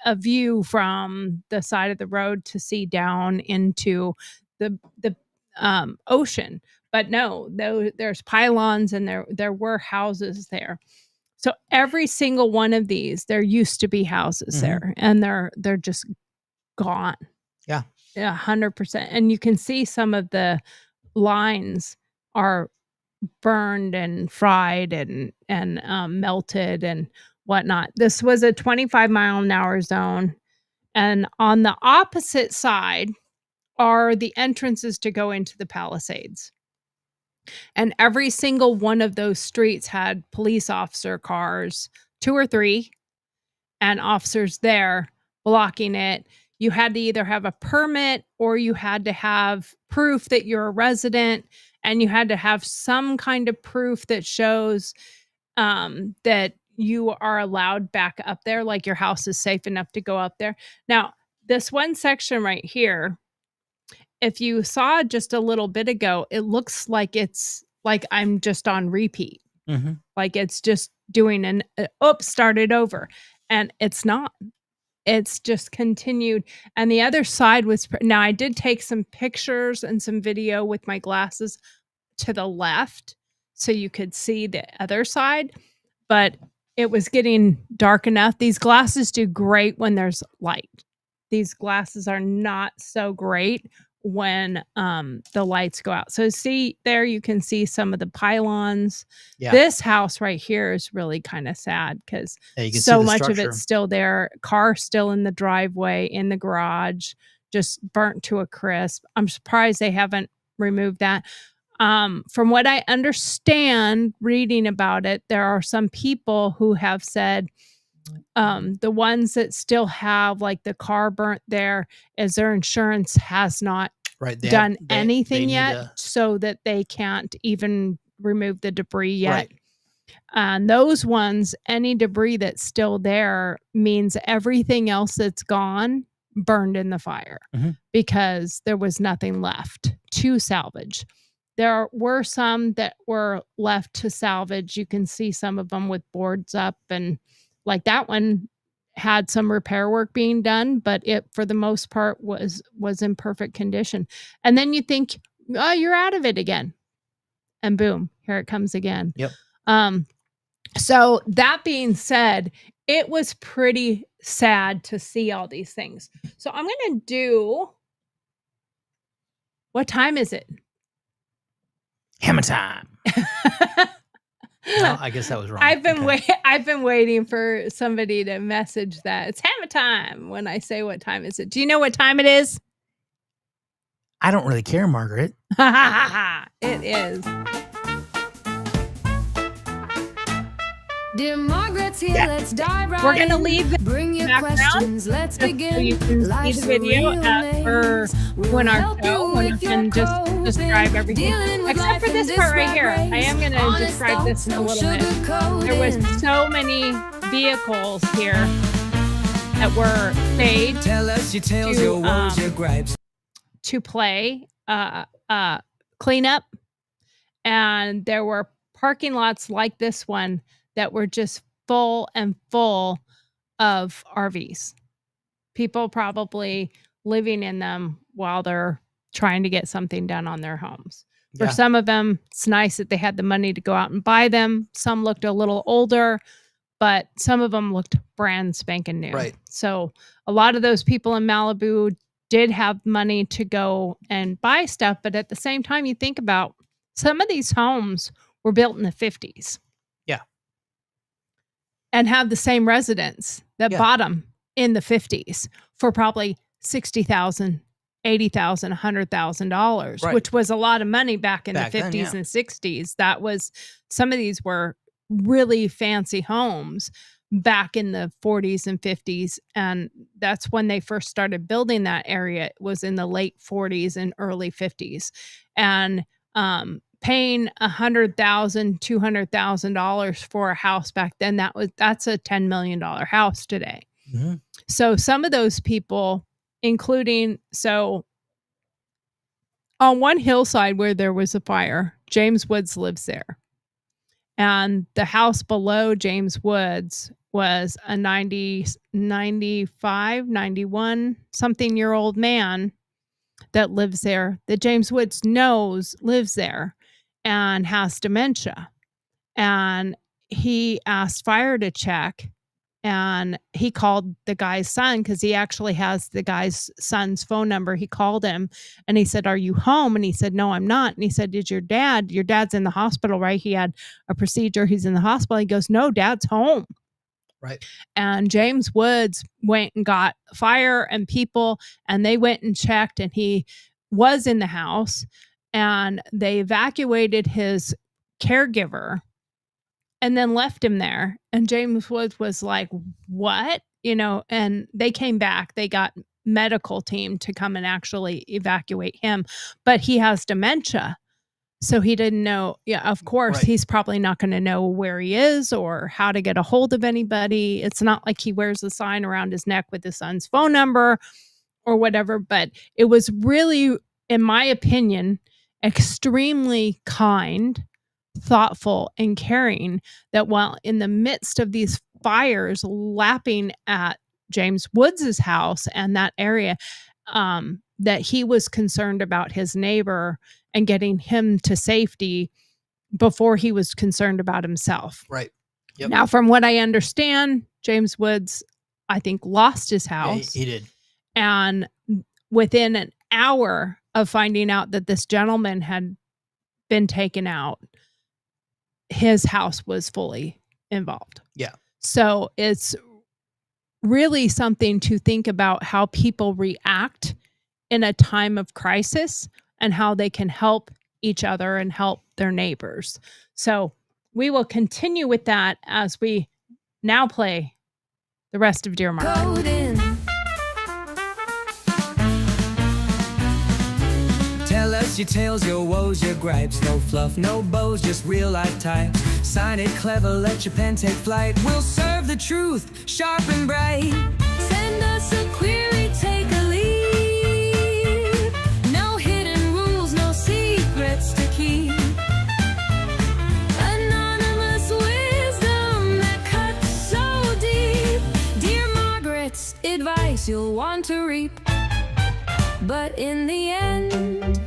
a view from the side of the road to see down into the ocean. But no, there's pylons and there were houses there. So every single one of these, there used to be houses Mhm. there, and they're just gone. Yeah. 100%. And you can see some of the lines are burned and fried and melted and whatnot. This was a 25-mile-an-hour zone, and on the opposite side are the entrances to go into the Palisades. And every single one of those streets had police officer cars, 2 or 3, and officers there blocking it. You had to either have a permit or you had to have proof that you're a resident, and you had to have some kind of proof that shows that you are allowed back up there, like your house is safe enough to go up there. Now, this one section right here, if you saw just a little bit ago, it looks like it's like I'm just on repeat. Mhm. Like it's just doing an oops, started over. And it's not. It's just continued. And the other side was now I did take some pictures and some video with my glasses to the left so you could see the other side, but it was getting dark enough. These glasses do great when there's light. These glasses are not so great when the lights go out. So see there, you can see some of the pylons. Yeah. This house right here is really kind of sad because Yeah, you can see so the much of structure. it's still there. Car still in the driveway, in the garage, just burnt to a crisp. I'm surprised they haven't removed that. From what I understand reading about it, there are some people who have said the ones that still have like the car burnt there is their insurance has not Right. done they anything need yet, a- so that they can't even remove the debris yet. Right. And those ones, any debris that's still there means everything else that's gone burned in the fire Mhm. because there was nothing left to salvage. There were some that were left to salvage. You can see some of them with boards up, and like that one had some repair work being done, but it for the most part was in perfect condition. And then you think, oh, you're out of it again. And boom, here it comes again. Yep. So that being said, it was pretty sad to see all these things. So I'm going to do, what time is it? Hammer time. No, I guess that was wrong. I've been Okay. I've been waiting for somebody to message that it's hammer time when I say what time is it. Do you know what time it is? I don't really care, Margaret. It is. Dear Margaret's here, Yeah. let's dive right We're gonna in. leave the Bring your background questions, let's just so begin. you can see Life's the video a real as we're maze. doing We'll our help show, you and I with your can just coping, describe everything. dealing with Except life for in this part right rat here. I race. am gonna Honest describe this in a thoughts, little no bit. There was sugarcoating. so many vehicles here that were staged Tell us your tales, To, your woes, um, your gripes. to play cleanup, and there were parking lots like this one that were just full and full of RVs. People probably living in them while they're trying to get something done on their homes. For Yeah. some of them, it's nice that they had the money to go out and buy them. Some looked a little older, but some of them looked brand spanking new. Right. So a lot of those people in Malibu did have money to go and buy stuff, but at the same time, you think about some of these homes were built in the 50s. Yeah. And have the same residents that Yeah. bought them in the 50s for probably $60,000, $80,000, $100,000, Right. which was a lot of money back in Back the then, 50s yeah. and 60s. That was, some of these were really fancy homes back in the 40s and 50s, and that's when they first started building that area. It was in the late 40s and early 50s, and paying $100,000, $200,000 for a house back then, that's a $10 million house today. Mhm. So some of those people, including, so on one hillside where there was a fire, James Woods lives there. And the house below James Woods was a 95, 91 something year old man that lives there, that James Woods knows lives there and has dementia. And he asked fire to check, and he called the guy's son because he actually has the guy's son's phone number. He called him and he said, "Are you home?" And he said, "No, I'm not." And he said, "Did your dad's in the hospital, right? He had a procedure. He's in the hospital." He goes, "No, Dad's home." Right. And James Woods went and got fire and people, and they went and checked, and he was in the house, and they evacuated his caregiver and then left him there. And James Woods was like, "What?" And they came back. They got medical team to come and actually evacuate him, but he has dementia. So he didn't know. Yeah, of course, Right. he's probably not going to know where he is or how to get a hold of anybody. It's not like he wears a sign around his neck with his son's phone number or whatever. But it was really, in my opinion, extremely kind, thoughtful, and caring that while in the midst of these fires lapping at James Woods's house and that area, that he was concerned about his neighbor and getting him to safety before he was concerned about himself. Right. Yep. Now, from what I understand, James Woods, I think, lost his Yeah, house. he did. And within an hour of finding out that this gentleman had been taken out, his house was fully involved. Yeah. So it's really something to think about how people react in a time of crisis and how they can help each other and help their neighbors. So we will continue with that as we now play the rest of Dear Margaret. Golden. Tell us your tales, your woes, your gripes. No fluff, no bows, just real life types. Sign it clever, let your pen take flight. We'll serve the truth, sharp and bright. Send us a query, take a lead. No hidden rules, no secrets to keep. Anonymous wisdom that cuts so deep. Dear Margaret's advice you'll want to reap. But in the end,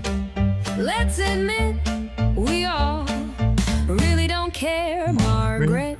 let's admit we all really don't care, Margaret.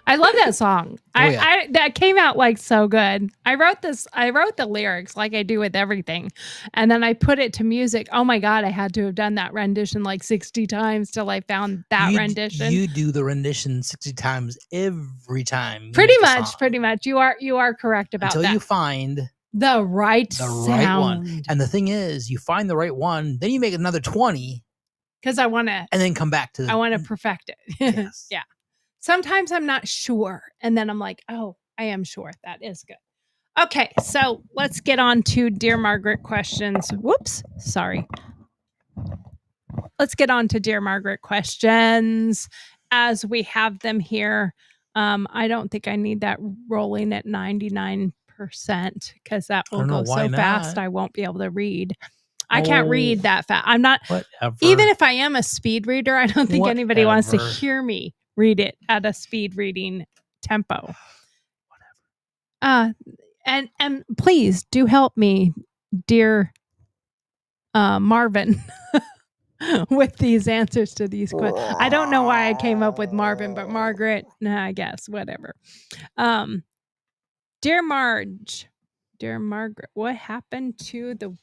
I love that song. yeah. I that came out like so good. I wrote the lyrics like I do with everything. And then I put it to music. Oh my God, I had to have done that rendition like 60 times till I found that rendition. You do the rendition 60 times every time. Pretty much. You are correct about Until that. you find the right the right one. sound. And the thing is, you find the right one, then you make another 20 Because I want to and then come back to the I want to perfect it. Yes. Yeah. Sometimes I'm not sure. And then I'm like, oh, I am sure. That is good. Okay. So let's get on to Dear Margaret questions. Whoops. Sorry. Let's get on to Dear Margaret questions as we have them here. I don't think I need that rolling at 99% because that will don't know, go why so fast not? I won't be able to read. I can't read that fast. I'm not, whatever. even if I am a speed reader, I don't think anybody wants to Whatever. hear me read it at a speed reading tempo. And please do help me, dear Marvin, with these answers to these questions. I don't know why I came up with Marvin, but Margaret, nah, I guess, whatever. Dear Marge, dear Margaret, what happened to the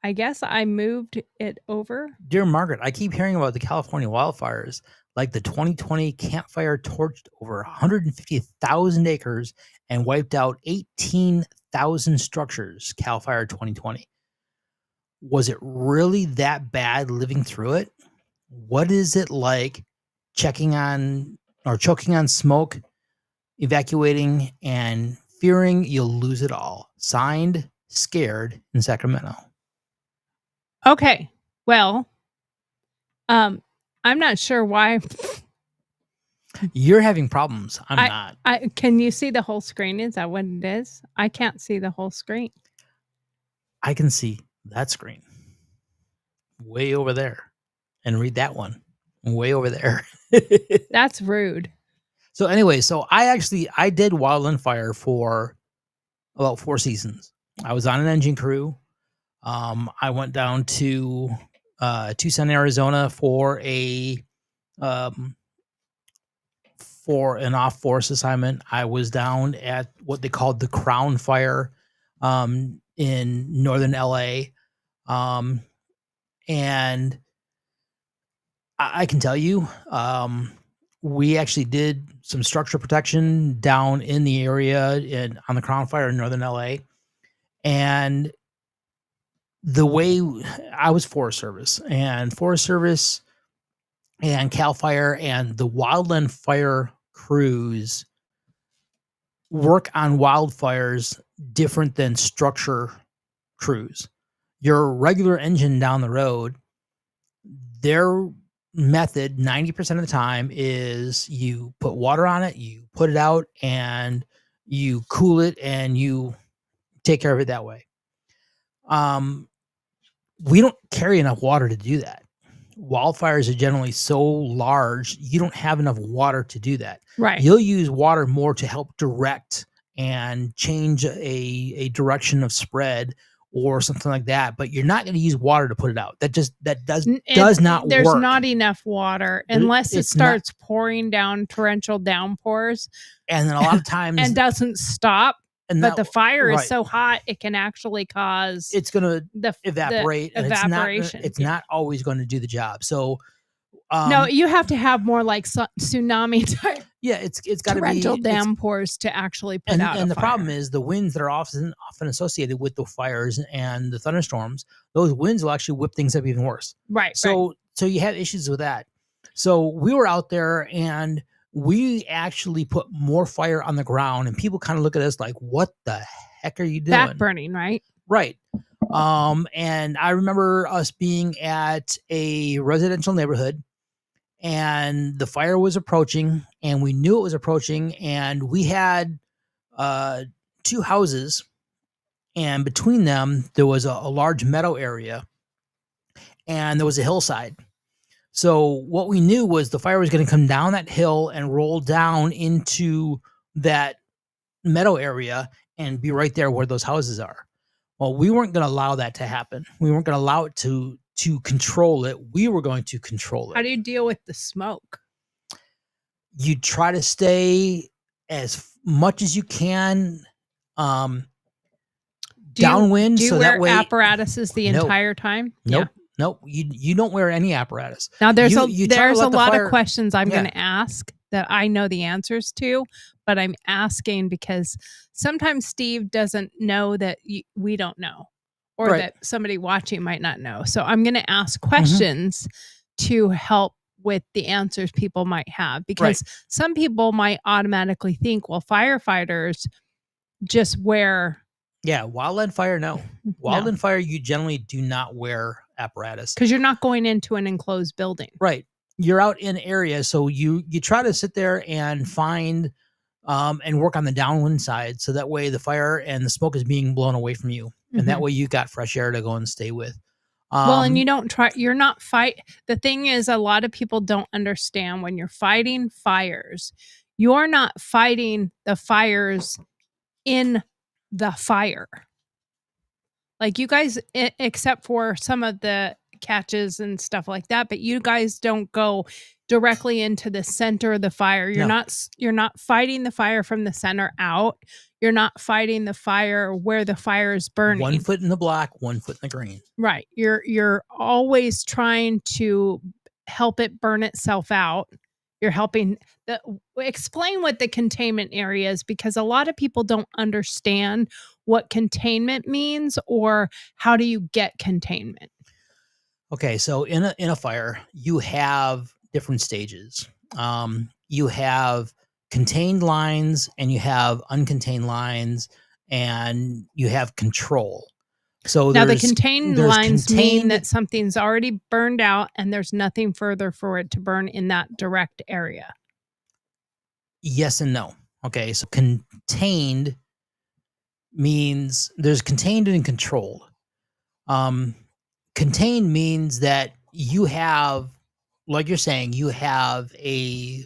I guess I moved it over. Dear Margaret, I keep hearing about the California wildfires, like the 2020 Camp Fire torched over 150,000 acres and wiped out 18,000 structures. Cal Fire 2020. Was it really that bad living through it? What is it like choking on smoke, evacuating, and fearing you'll lose it all? Signed, Scared in Sacramento. Okay. Well, I'm not sure why. You're having problems. I'm not. Can you see the whole screen? Is that what it is? I can't see the whole screen. I can see that screen way over there and read that one way over there. That's rude. So anyway, I did Wildland Fire for about 4 seasons. I was on an engine crew. I went down to Tucson, Arizona for an off-force assignment. I was down at what they called the Crown Fire in northern LA. And I can tell you, we actually did some structural protection down in the area on the Crown Fire in northern LA. And the way I was Forest Service and Cal Fire and the Wildland Fire crews work on wildfires different than structure crews. Your regular engine down the road, their method 90% of the time is you put water on it, you put it out, and you cool it, and you take care of it that way. We don't carry enough water to do that. Wildfires are generally so large, you don't have enough water to do that. Right. You'll use water more to help direct and change a direction of spread or something like that, but you're not going to use water to put it out. That does not There's work. not enough water unless it starts pouring down torrential downpours. And then a lot of times and doesn't stop. And but that, the fire right. is so hot it can actually cause it's going to evaporate. The and evaporation. It's not always going to do the job. So no, you have to have more like tsunami type. Yeah, it's got to be torrential downpours to actually put out. And the fire. problem is the winds that are often associated with the fires and the thunderstorms. Those winds will actually whip things up even worse. Right. So you have issues with that. So we were out there and we actually put more fire on the ground, and people kind of look at us like, "What the heck are you doing?" Back burning, right? Right. And I remember us being at a residential neighborhood, and the fire was approaching, and we knew it was approaching, and we had 2 houses, and between them there was a large meadow area, and there was a hillside. So what we knew was the fire was going to come down that hill and roll down into that meadow area and be right there where those houses are. Well, we weren't going to allow that to happen. We weren't going to allow it to control it. We were going to control it. How do you deal with the smoke? You try to stay as much as you can downwind. Do you so wear that way apparatuses the entire time? Nope. Yeah. Nope. You don't wear any apparatus. Now there's a the lot fire, of questions I'm going to ask that I know the answers to, but I'm asking because sometimes Steve doesn't know that we don't know, or right. that somebody watching might not know. So I'm going to ask questions to help with the answers people might have, because some people might automatically think, well, firefighters just wear. Yeah, wildland fire, no. Wildland fire, you generally do not wear apparatus. Because you're not going into an enclosed building. Right. You're out in areas, so you try to sit there and find and work on the downwind side, so that way the fire and the smoke is being blown away from you. And that way you got fresh air to go and stay with. Well, and you're not fight. The thing is, a lot of people don't understand when you're fighting fires, you're not fighting the fires in the fire. Like you guys, except for some of the catches and stuff like that, but you guys don't go directly into the center of the fire. You're not fighting the fire from the center out. You're not fighting the fire where the fire is burning. 1 foot in the black, 1 foot in the green. Right. You're always trying to help it burn itself out. You're helping explain what the containment area is, because a lot of people don't understand what containment means or how do you get containment. Okay, so in a fire, you have different stages. You have contained lines, and you have uncontained lines, and you have control. So now the contained lines mean that something's already burned out and there's nothing further for it to burn in that direct area. Yes and no. Okay, so contained means there's contained and controlled. Contained means that you have, like you're saying, you have a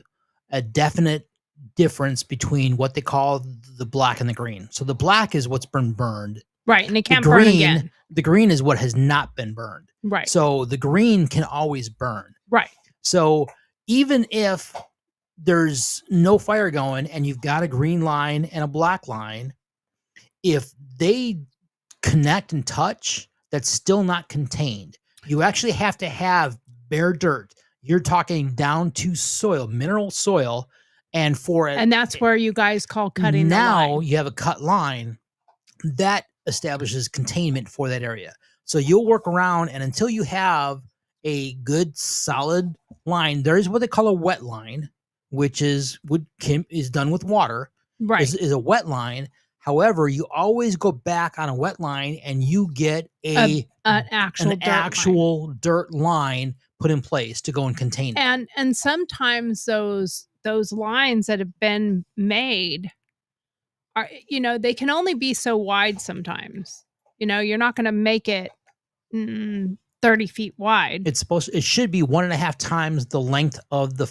definite difference between what they call the black and the green. So the black is what's been burned. Right, and it can't burn again. The green is what has not been burned. Right. So the green can always burn. Right. So even if there's no fire going and you've got a green line and a black line, if they connect and touch, that's still not contained. You actually have to have bare dirt. You're talking down to soil, mineral soil, and that's where you guys call cutting the line. Now you have a cut line that establishes containment for that area. So you'll work around, and until you have a good solid line, there is what they call a wet line, which is done with water. Right. is a wet line. However, you always go back on a wet line and you get an Actual dirt line put in place to go and contain it. And sometimes those lines that have been made are, they can only be so wide sometimes. You're not going to make it 30 feet wide. It should be 1.5 times the length of the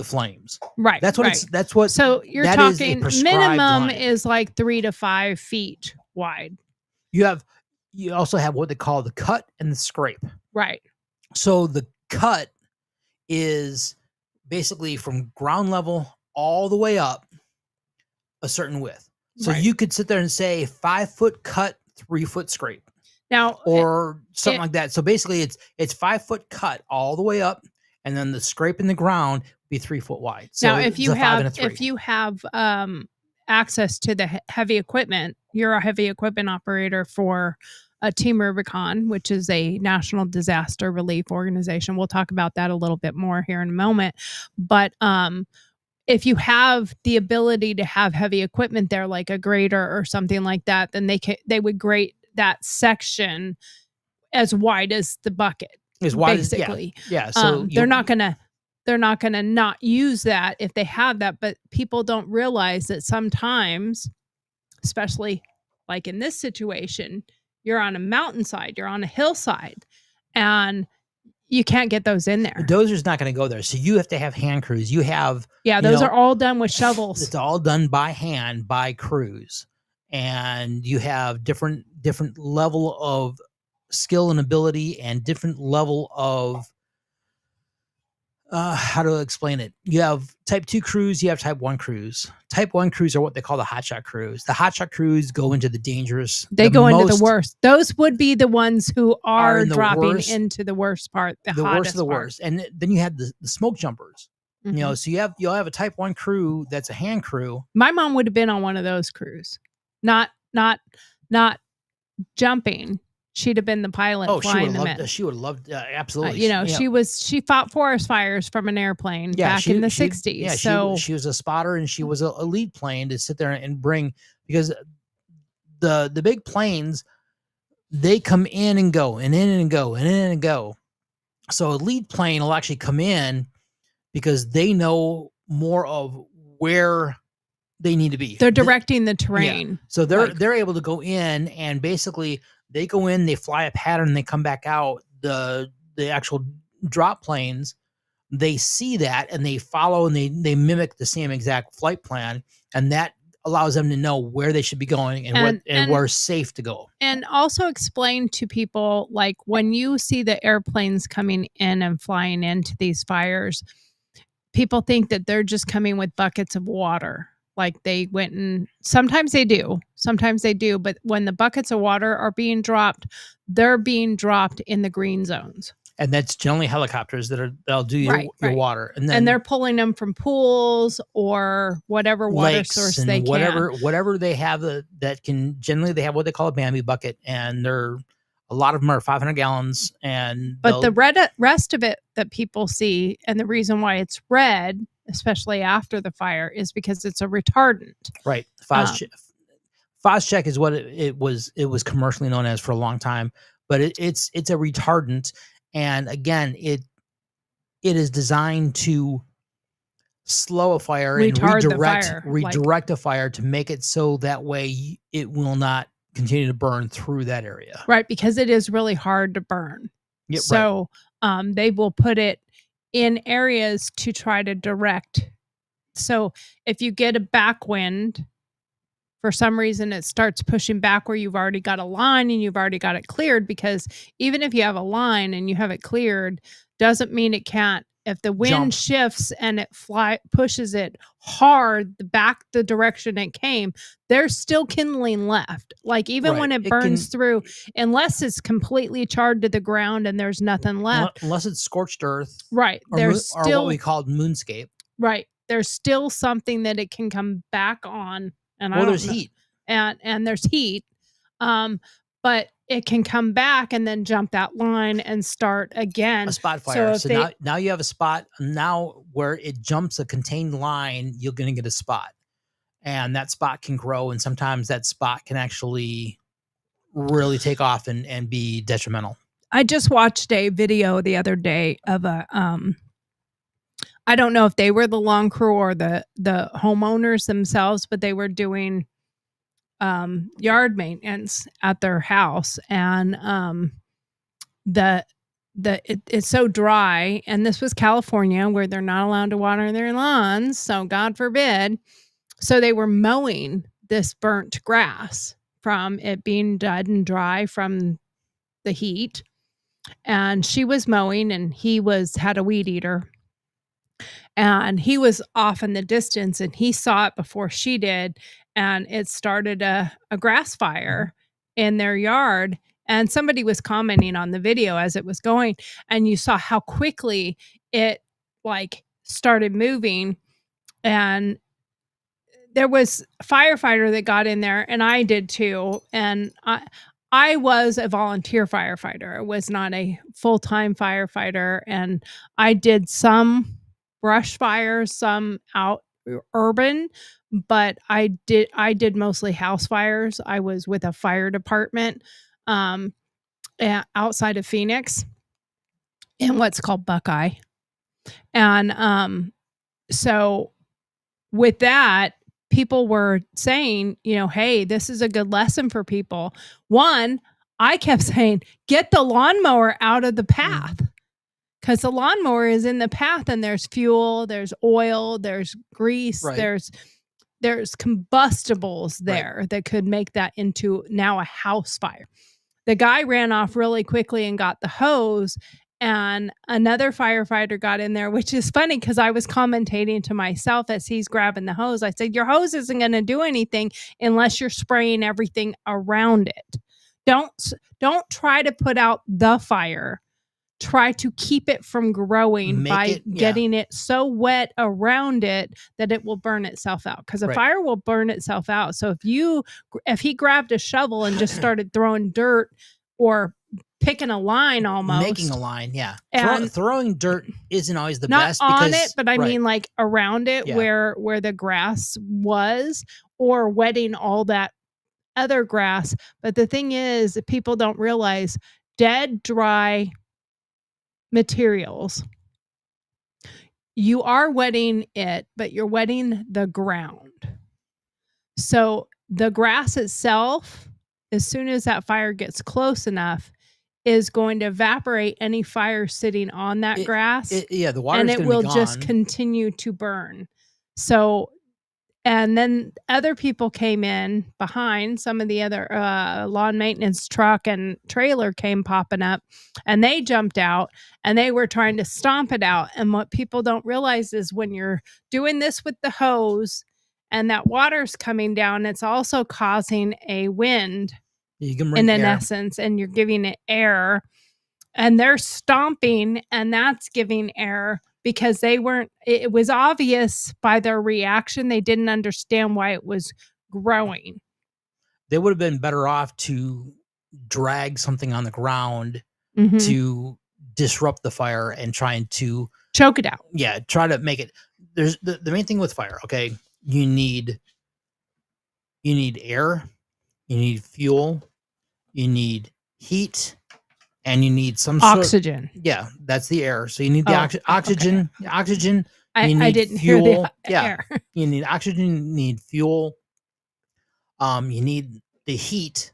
flames. Right. That's what that's what. So you're that is a talking prescribed minimum line. is like 3 to 5 feet wide. You also have what they call the cut and the scrape. Right. So the cut is basically from ground level all the way up a certain width. So Right. you could sit there and say 5 foot cut, 3 foot scrape, Now, or something like that. So basically it's 5 foot cut all the way up, and then the scrape in the ground be 3 foot wide. So now if you have access to the heavy equipment, you're a heavy equipment operator for Team Rubicon, which is a national disaster relief organization. We'll talk about that a little bit more here in a moment. But if you have the ability to have heavy equipment there, like a grader or something like that, then they would grate that section as wide as the bucket. as wide basically. yeah. So they're not gonna not use that if they have that. But people don't realize that sometimes, especially like in this situation, you're on a mountainside, you're on a hillside, and you can't get those in there. the dozer's not going to go there. So you have to have hand crews. You have Those are all done with shovels. It's all done by hand by crews, and you have different level of skill and ability, and different level of how to explain it. You have type 2 crews, you have type 1 crews. Type 1 crews are what they call the hotshot crews. The hotshot crews go into the dangerous. They go into the worst. Those would be the ones who are dropping into the worst part, the worst of the part. worst. And then you have the smoke jumpers. Mhm. So you'll have a type 1 crew that's a hand crew. My mom would have been on one of those crews. Not jumping. She'd have been the pilot flying them in. She would have loved absolutely. She fought forest fires from an airplane back in the 60s. Yeah, so she was a spotter, and she was a lead plane to sit there and bring, because the big planes, they come in and go and in and go and in and go. So a lead plane will actually come in because they know more of where they need to be. they're directing the terrain. Yeah. So they're able to go in, and basically they go in, they fly a pattern, and they come back out. The actual drop planes, they see that and they follow, and they mimic the same exact flight plan, and that allows them to know where they should be going and where's safe to go. And also explain to people, like, when you see the airplanes coming in and flying into these fires, people think that they're just coming with buckets of water. Like they went and sometimes they do, but when the buckets of water are being dropped, they're being dropped in the green zones. And that's generally helicopters that'll do your water, and they're pulling them from pools or whatever water source they can. Whatever they have that can. Generally, they have what they call a Bambi bucket, and a lot of them are 500 gallons. But the rest of it that people see, and the reason why it's red, especially after the fire, is because it's a retardant. Right. Phos-Chek is what it was commercially known as for a long time, but it's a retardant. And again, it is designed to slow a fire and redirect a fire to make it so that way it will not continue to burn through that area. Right, because it is really hard to burn. Yep, so they will put it in areas to try to direct. So if you get a backwind, for some reason it starts pushing back where you've already got a line and you've already got it cleared, because even if you have a line and you have it cleared, doesn't mean it can't. If the wind shifts and it pushes it hard the direction it came, there's still kindling left. Like even when it burns through, unless it's completely charred to the ground and there's nothing left. Unless it's scorched earth. Right. Or what we call moonscape. Right. There's still something that it can come back on. And there's heat. And there's heat. But it can come back and then jump that line and start again. A spot fire. So now you have a spot. Now where it jumps a contained line, you're going to get a spot. and that spot can grow, and sometimes that spot can actually really take off and be detrimental. I just watched a video the other day of a I don't know if they were the lawn crew or the homeowners themselves, but they were doing yard maintenance at their house, and it's so dry, and this was California where they're not allowed to water their lawns, so God forbid. So they were mowing this burnt grass from it being dead and dry from the heat. And she was mowing, and he had a weed eater, and he was off in the distance, and he saw it before she did, and it started a grass fire in their yard. And somebody was commenting on the video as it was going, and you saw how quickly it like started moving. And there was a firefighter that got in there, and I did too. And I was a volunteer firefighter. I was not a full-time firefighter, and I did some brush fires, some out urban, but I did mostly house fires. I was with a fire department outside of Phoenix in what's called Buckeye. And so with that, people were saying, hey, this is a good lesson for people. One, I kept saying, get the lawnmower out of the path, because the lawnmower is in the path, and there's fuel, there's oil, there's grease, there's combustibles there that could make that into now a house fire. The guy ran off really quickly and got the hose, and another firefighter got in there, which is funny because I was commentating to myself as he's grabbing the hose. I said, your hose isn't going to do anything unless you're spraying everything around it. Don't try to put out the fire. Try to keep it from growing by getting it so wet around it that it will burn itself out, because a fire will burn itself out. So if he grabbed a shovel and just started throwing dirt or picking a line, almost making a line, and throwing dirt isn't always the not best on it, but I mean like around it where the grass was, or wetting all that other grass. But the thing is, people don't realize dead, dry materials, you are wetting it, but you're wetting the ground. So the grass itself, as soon as that fire gets close enough, is going to evaporate any fire sitting on that grass. The water, and it will just continue to burn. So, and then other people came in behind. Some of the other lawn maintenance truck and trailer came popping up, and they jumped out, and they were trying to stomp it out. And what people don't realize is when you're doing this with the hose and that water's coming down, it's also causing a wind in essence, and you're giving it air, and they're stomping, and that's giving air. Because it was obvious by their reaction, they didn't understand why it was growing. They would have been better off to drag something on the ground to disrupt the fire and trying to choke it out. Yeah, try to make it. There's the main thing with fire. Okay, you need air, you need fuel, you need heat, and you need some oxygen. That's the air. So you need the oxygen. Okay. Oxygen. I didn't hear the air. You need oxygen. You need fuel. You need the heat,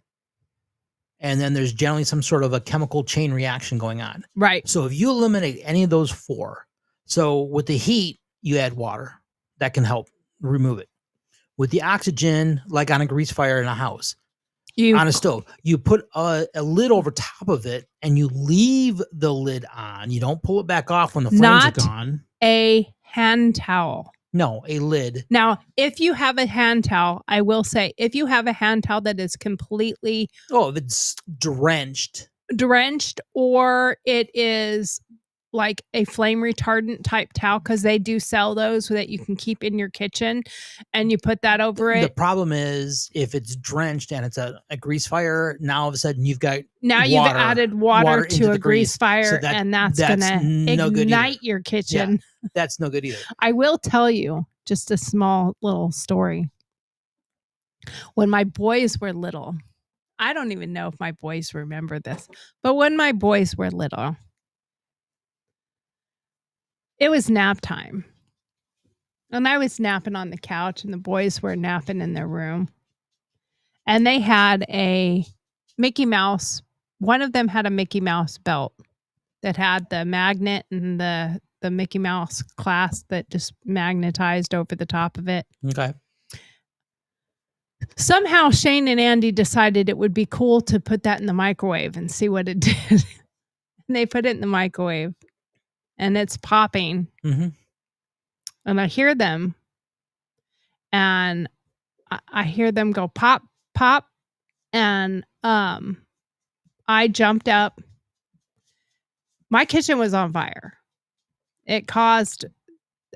and then there's generally some sort of a chemical chain reaction going on. Right. So if you eliminate any of those four, so with the heat, you add water that can help remove it. With the oxygen, like on a grease fire in a house. On a stove, you put a lid over top of it, and you leave the lid on. You don't pull it back off when the flames are gone. A hand towel. No, a lid. Now, if you have a hand towel, I will say, if you have a hand towel that is completely... if it's drenched, or it is like a flame retardant type towel, because they do sell those that you can keep in your kitchen, and you put that over it. The problem is if it's drenched and it's a grease fire, now all of a sudden you've you've added water to a grease fire, so and that's gonna ignite your kitchen. That's no good either. I will tell you just a small little story. When my boys were little, I don't even know if my boys remember this, but when my boys were little, it was nap time. And I was napping on the couch, and the boys were napping in their room. And they had a Mickey Mouse. One of them had a Mickey Mouse belt that had the magnet and the Mickey Mouse clasp that just magnetized over the top of it. Okay. Somehow Shane and Andy decided it would be cool to put that in the microwave and see what it did. And they put it in the microwave, and it's popping. Mm-hmm. And I hear them, and I hear them go pop, pop. And I jumped up. My kitchen was on fire. It caused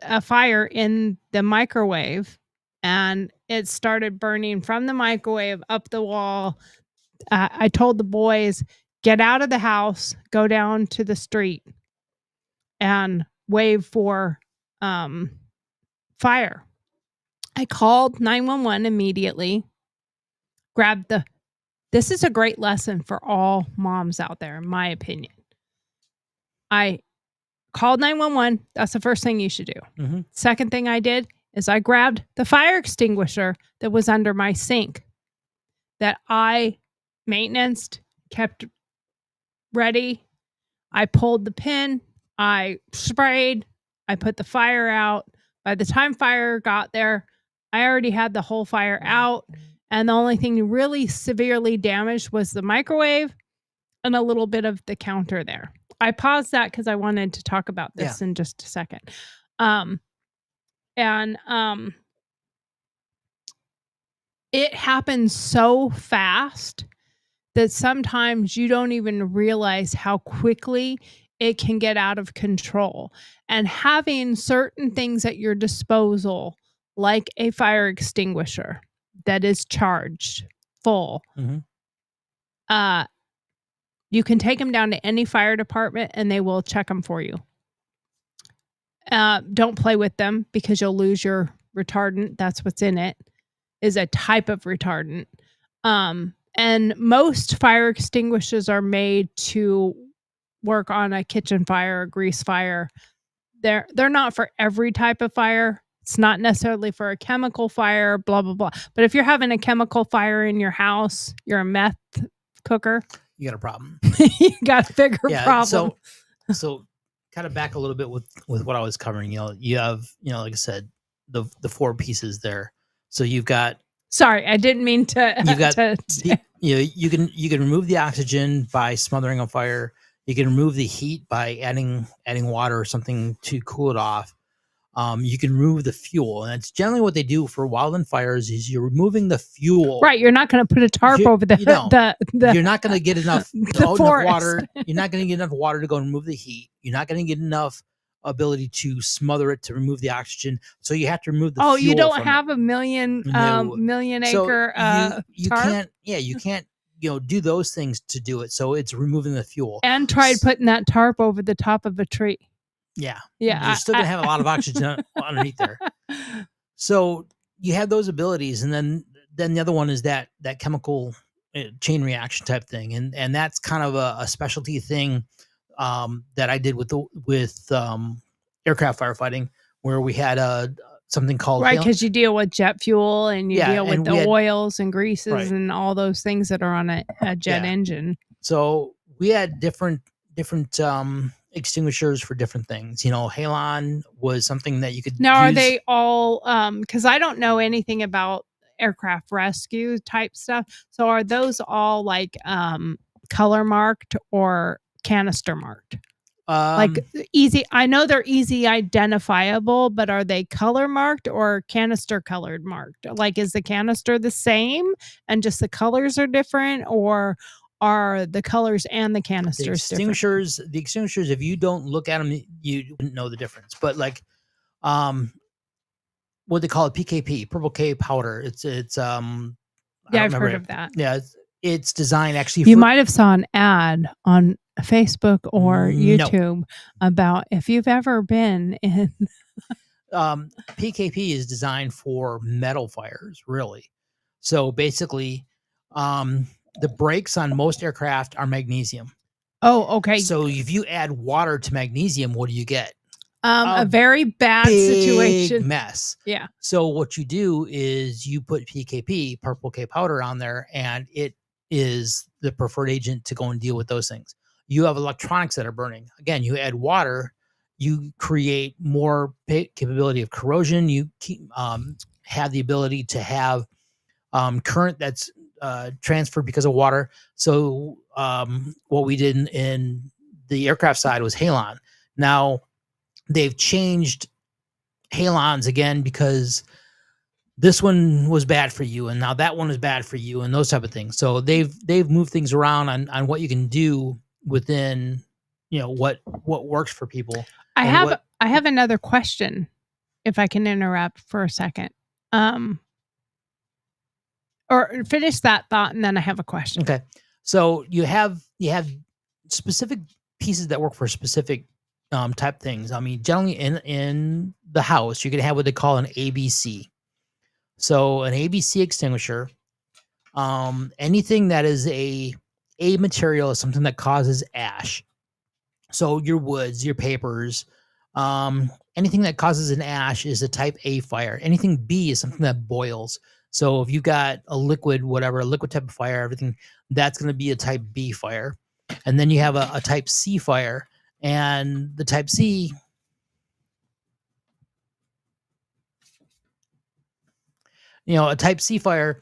a fire in the microwave, and it started burning from the microwave up the wall. I told the boys, get out of the house, go down to the street, and wave for fire. I called 911 immediately, grabbed this is a great lesson for all moms out there, in my opinion. I called 911. That's the first thing you should do. Mm-hmm. Second thing I did is I grabbed the fire extinguisher that was under my sink that I maintenanced, kept ready. I pulled the pin, I sprayed, I put the fire out. By the time fire got there, I already had the whole fire out. And the only thing really severely damaged was the microwave and a little bit of the counter there. I paused that because I wanted to talk about this in just a second. It happens so fast that sometimes you don't even realize how quickly it can get out of control. And having certain things at your disposal, like a fire extinguisher that is charged full, you can take them down to any fire department and they will check them for you. Don't play with them because you'll lose your retardant. That's what's in it, is a type of retardant. And most fire extinguishers are made to work on a kitchen fire, a grease fire. They're not for every type of fire. It's not necessarily for a chemical fire, blah, blah, blah. But if you're having a chemical fire in your house, you're a meth cooker, You got a problem. you got a bigger problem. So kind of back a little bit with what I was covering. You have, like I said, the 4 pieces there. So you've got. Sorry, I didn't mean to. You've got. You can remove the oxygen by smothering a fire. You can remove the heat by adding water or something to cool it off. You can remove the fuel, and it's generally what they do for wildland fires is you're removing the fuel. Right, you're not going to put a tarp over the you're not going to get enough water. You're not going to get enough water to go and remove the heat. You're not going to get enough ability to smother it to remove the oxygen. So you have to remove the fuel. Oh, you don't have a million acre you tarp? can't. Yeah, you can't. Do those things to do it. So it's removing the fuel. And tried putting that tarp over the top of a tree. Yeah. Yeah. You're still going to have a lot of oxygen underneath there. So you have those abilities. And then the other one is that chemical chain reaction type thing. And that's kind of a specialty thing that I did with aircraft firefighting, where we had something called. Right, because you deal with jet fuel and you deal with the oils and greases and all those things that are on a jet engine. So we had different extinguishers for different things. Halon was something that you could now use. Are they all because I don't know anything about aircraft rescue type stuff, so are those all like color marked or canister marked? Like easy, I know they're easy identifiable, but are they color marked or canister colored marked? Like, is the canister the same and just the colors are different, or are the colors and the canisters different? The extinguishers, if you don't look at them, you wouldn't know the difference. But like, what they call it, PKP, purple K powder. It's I've heard of that. Yeah, it's designed actually. You might have saw an ad on Facebook or YouTube about if you've ever been in. PKP is designed for metal fires, really. So basically, the brakes on most aircraft are magnesium. Oh, okay. So if you add water to magnesium, what do you get? A a very bad Big situation. mess. Yeah. So what you do is you put PKP, purple K powder, on there, and it is the preferred agent to go and deal with those things. You have electronics that are burning. Again, you add water, you create more capability of corrosion. You have the ability to have current that's transferred because of water. So what we did in the aircraft side was halon. Now they've changed halons again because this one was bad for you and now that one is bad for you and those type of things. So they've moved things around on what you can do within, what works for people. I and have what I have another question, if I can interrupt for a second. Or finish that thought, and then I have a question. Okay. So you have specific pieces that work for specific type things. I mean, generally in the house, you can have what they call an ABC. So an ABC extinguisher, anything that is a material is something that causes ash. So your woods, your papers, anything that causes an ash is a type A fire. Anything B is something that boils. So if you've got a liquid, whatever, a liquid type of fire, everything, that's going to be a type B fire. And then you have a type C fire. And the type C, a type C fire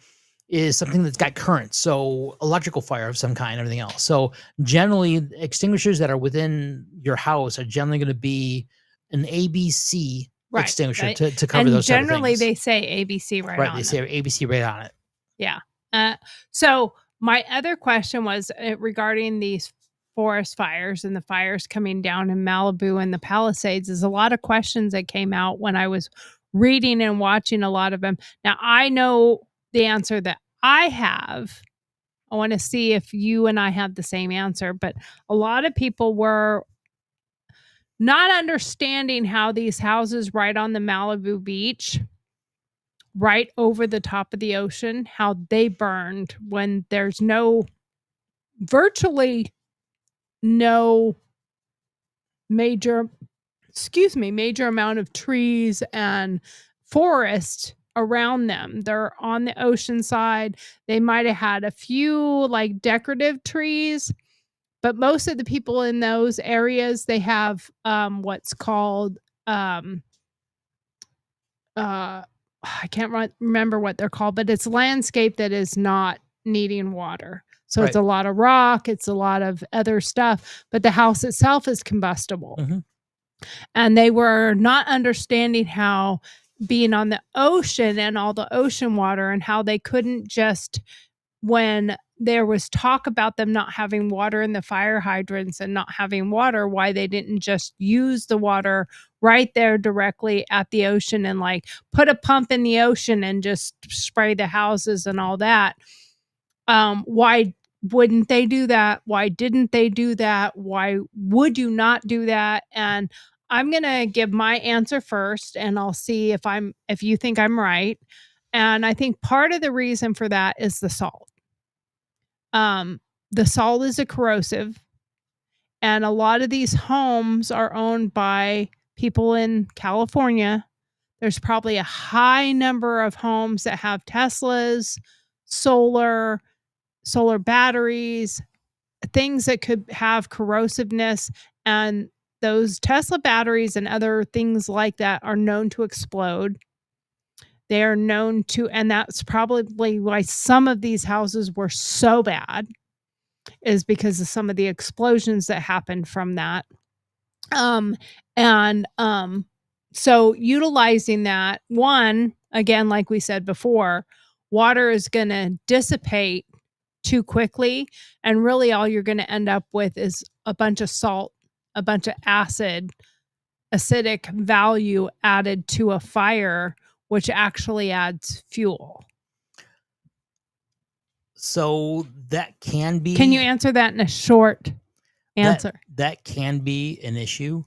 is something that's got current. So electrical fire of some kind, everything else. So generally, extinguishers that are within your house are generally going to be an ABC extinguisher to cover and those type of generally things. they say ABC right on They it. say ABC right on it. Yeah. So my other question was regarding these forest fires and the fires coming down in Malibu and the Palisades. There's a lot of questions that came out when I was reading and watching a lot of them. Now, I know the answer that I have. I want to see if you and I have the same answer, but a lot of people were not understanding how these houses right on the Malibu beach, right over the top of the ocean, how they burned when there's virtually no major amount of trees and forest around them. They're on the ocean side. They might have had a few like decorative trees, but most of the people in those areas, they have what's called I can't remember what they're called, but it's landscape that is not needing water. So it's a lot of rock, it's a lot of other stuff, but the house itself is combustible. Mm-hmm. And they were not understanding how being on the ocean and all the ocean water and how they couldn't just, when there was talk about them not having water in the fire hydrants and not having water, why they didn't just use the water right there directly at the ocean and like put a pump in the ocean and just spray the houses and all that. Why wouldn't they do that? Why didn't they do that? Why would you not do that? And I'm going to give my answer first, and I'll see if you think I'm right. And I think part of the reason for that is the salt. The salt is a corrosive, and a lot of these homes are owned by people in California. There's probably a high number of homes that have Teslas, solar batteries, things that could have corrosiveness, and those Tesla batteries and other things like that are known to explode. They are known to, and that's probably why some of these houses were so bad, is because of some of the explosions that happened from that. So utilizing that, one, again, like we said before, water is going to dissipate too quickly, and really all you're going to end up with is a bunch of salt, a bunch of acidic value added to a fire, which actually adds fuel. So that can be. Can you answer that in a short answer? That can be an issue.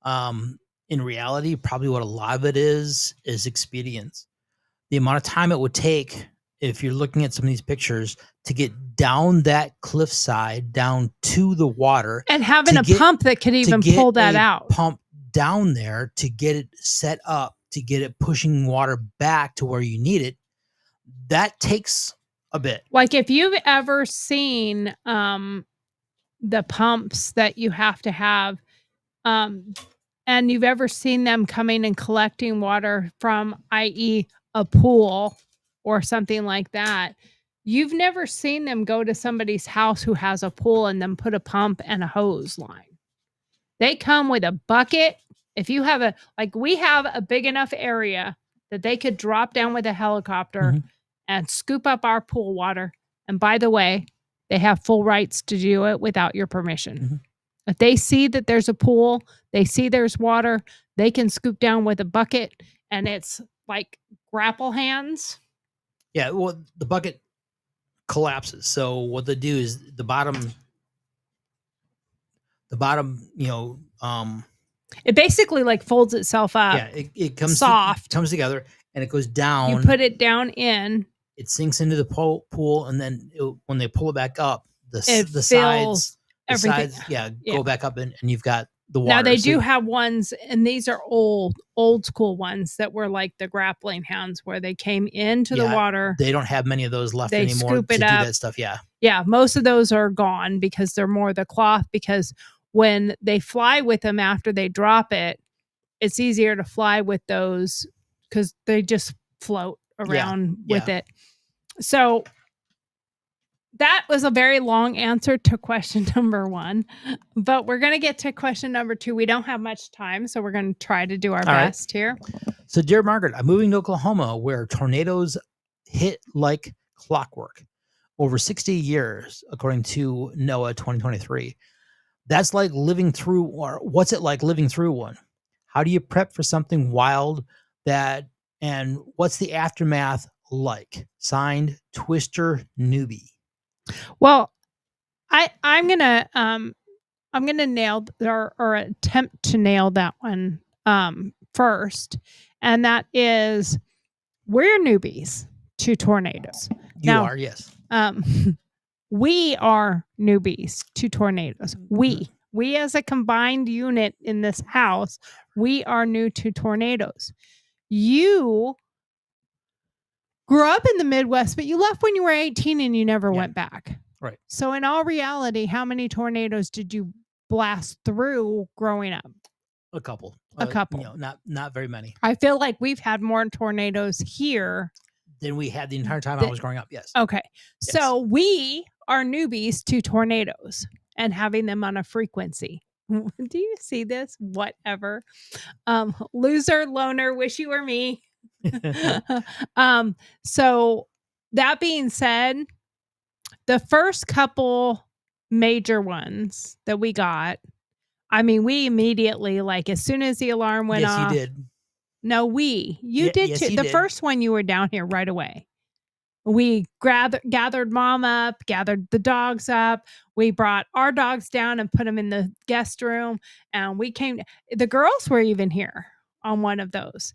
In reality, probably what a lot of it is expedience. The amount of time it would take if you're looking at some of these pictures, to get down that cliffside, down to the water, And having to a get- pump that could to even get pull that a out. pump down there to get it set up, to get it pushing water back to where you need it, that takes a bit. Like if you've ever seen the pumps that you have to have, and you've ever seen them coming and collecting water from, i.e., a pool or something like that, you've never seen them go to somebody's house who has a pool and then put a pump and a hose line. They come with a bucket. If you have we have a big enough area that they could drop down with a helicopter and scoop up our pool water. And by the way, they have full rights to do it without your permission. If they see that there's a pool, they see there's water, they can scoop down with a bucket, and it's like grapple hands. Yeah, well, the bucket collapses. So what they do is the bottom, It basically like folds itself up. yeah, it comes soft. comes together, and it goes down. You put it down in. It sinks into the pool, and then when they pull it back up, the fills sides, everything. Go back up, and you've got the water. Now they do have ones, and these are old school ones that were like the grappling hands, where they came into the water. They don't have many of those left They anymore scoop to it do up. that stuff. Yeah, Yeah, most of those are gone because they're more the cloth, because when they fly with them after they drop it, it's easier to fly with those because they just float around with it. So that was a very long answer to question number 1, but we're going to get to question number 2. We don't have much time, so we're going to try to do our best here. So, dear Margaret, I'm moving to Oklahoma where tornadoes hit like clockwork over 60 years, according to NOAA 2023. That's like living through, or what's it like living through one? How do you prep for something wild and what's the aftermath like? Signed, Twister Newbie. Well, I'm gonna nail or attempt to nail that one first, and that is we're newbies to tornadoes. You are, yes. We are newbies to tornadoes. We as a combined unit in this house, we are new to tornadoes. You grew up in the Midwest, but you left when you were 18 and you never went back. Right. So in all reality, how many tornadoes did you blast through growing up? A couple. A couple. Not very many. I feel like we've had more tornadoes here than we had the entire time I was growing up. Yes. Okay. So we are newbies to tornadoes and having them on a frequency. Do you see this? Whatever. Loser, loner, wish you were me. So that being said, the first couple major ones that we got, I mean, we immediately, like as soon as the alarm went off. Yes, you did. No, you did yes, too. you The did. first one you were down here right away. We gathered mom up, gathered the dogs up. We brought our dogs down and put them in the guest room. And the girls were even here on one of those.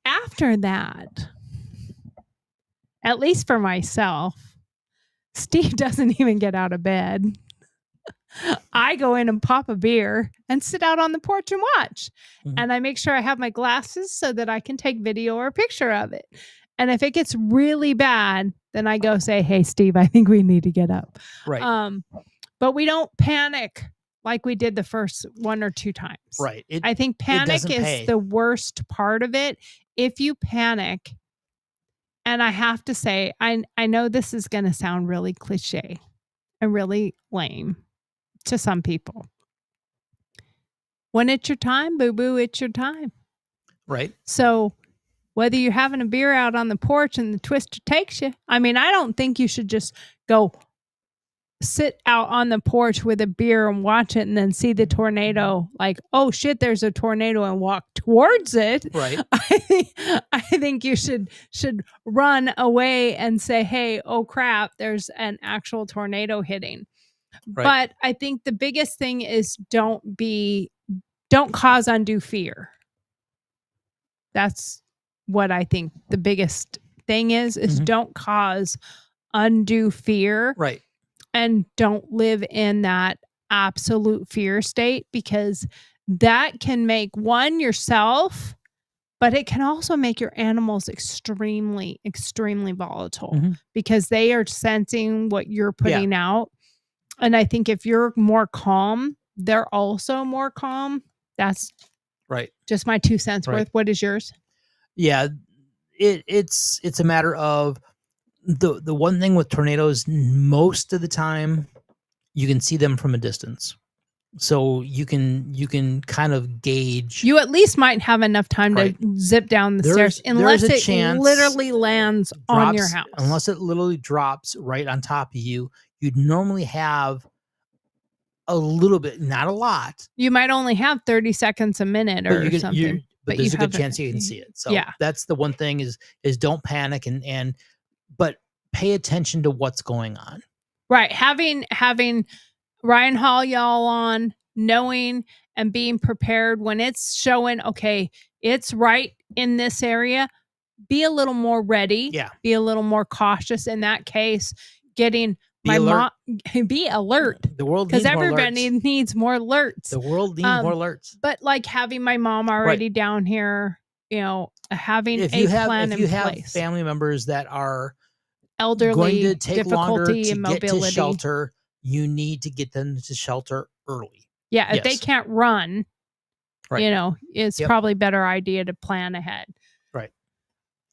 After that, at least for myself, Steve doesn't even get out of bed. I go in and pop a beer and sit out on the porch and watch. And I make sure I have my glasses so that I can take video or a picture of it. And if it gets really bad, then I go say, hey, Steve, I think we need to get up. Right. But we don't panic like we did the first 1 or 2 times. Right. I think panic is the worst part of it. If you panic, and I have to say, I know this is going to sound really cliche and really lame to some people. When it's your time, boo-boo, it's your time. Right. So whether you're having a beer out on the porch and the twister takes you, I mean, I don't think you should just go sit out on the porch with a beer and watch it and then see the tornado like, oh shit, there's a tornado, and walk towards it. Right. I think you should run away and say, hey, oh crap, there's an actual tornado hitting. Right. But I think the biggest thing is don't cause undue fear. That's what I think the biggest thing is Mhm. don't cause undue fear Right. and don't live in that absolute fear state, because that can make yourself, but it can also make your animals extremely, extremely volatile Mhm. because they are sensing what you're Yeah. putting out. And I think if you're more calm, they're also more calm. That's Right. just my 2 cents Right. worth. What is yours? Yeah. It's a matter of the one thing with tornadoes, most of the time you can see them from a distance. So you can kind of gauge. You at least might have enough time Right. to zip down the There's stairs unless a it chance literally lands on your drops house. unless it literally drops right on top of you. You'd normally have a little bit, not a lot, You might only have 30 seconds a minute but or something. but there's a good chance you can see it. So yeah. that's the one thing is don't panic and but pay attention to what's going on. Right. Having Ryan Hall y'all on, knowing and being prepared when it's showing, okay, it's right in this area, be a little more ready. Yeah. Be a little more cautious in that case. Getting Be my alert. mom, be alert. The world Because needs more everybody alerts. needs more alerts. The world needs more alerts. But like having my mom already down here, having If a you have plan if you in have place. family members that are Elderly, going to take longer difficulty to and get to mobility. shelter, you need to get them to shelter early. Yeah, if they Yes. can't run, Right. it's Yep. probably a better idea to plan ahead. Right.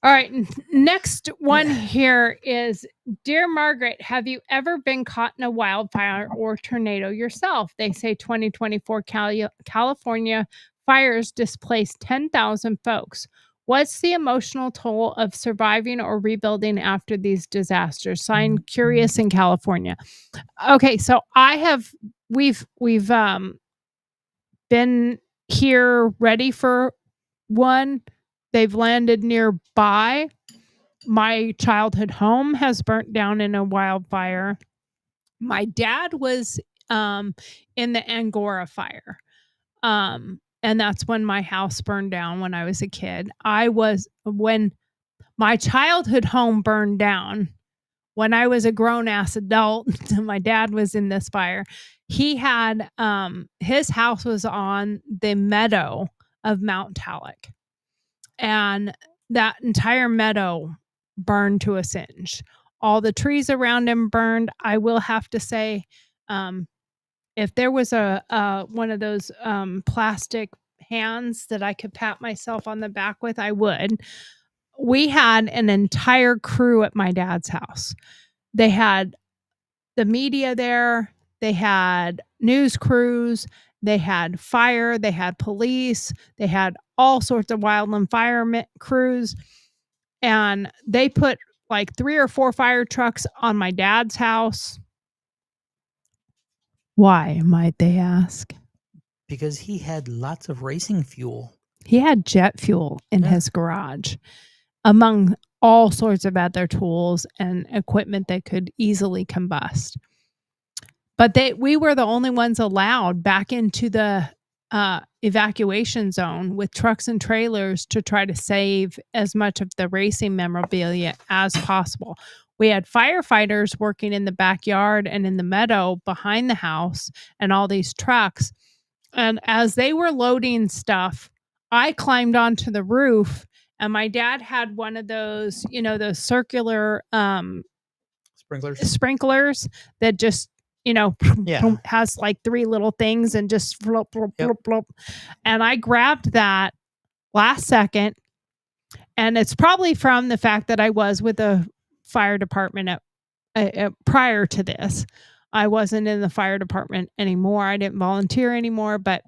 All right, next one here is, Dear Margaret, have you ever been caught in a wildfire or tornado yourself? They say 2024 California fires displaced 10,000 folks. What's the emotional toll of surviving or rebuilding after these disasters? Signed, Curious in California. Okay, so we've been here ready for one. They've landed nearby. My childhood home has burnt down in a wildfire. My dad was in the Angora fire. And that's when my house burned down when I was a kid. When my childhood home burned down, when I was a grown ass adult, my dad was in this fire. He had his house was on the meadow of Mount Talek. And that entire meadow burned to a singe. All the trees around him burned. I will have to say, if there was a one of those plastic hands that I could pat myself on the back with, I would. We had an entire crew at my dad's house. They had the media there. They had news crews. They had fire. They had police. They had all sorts of wildland fire crews. And they put like 3 or 4 fire trucks on my dad's house. Why, might they ask? Because he had lots of racing fuel. He had jet fuel in his garage, among all sorts of other tools and equipment that could easily combust. But we were the only ones allowed back into the evacuation zone with trucks and trailers to try to save as much of the racing memorabilia as possible. We had firefighters working in the backyard and in the meadow behind the house and all these trucks. And as they were loading stuff, I climbed onto the roof, and my dad had one of those, those circular sprinklers that just, has like 3 little things and just flop, flop, flop, flop. And I grabbed that last second. And it's probably from the fact that I was with the fire department prior to this. I wasn't in the fire department anymore. I didn't volunteer anymore, but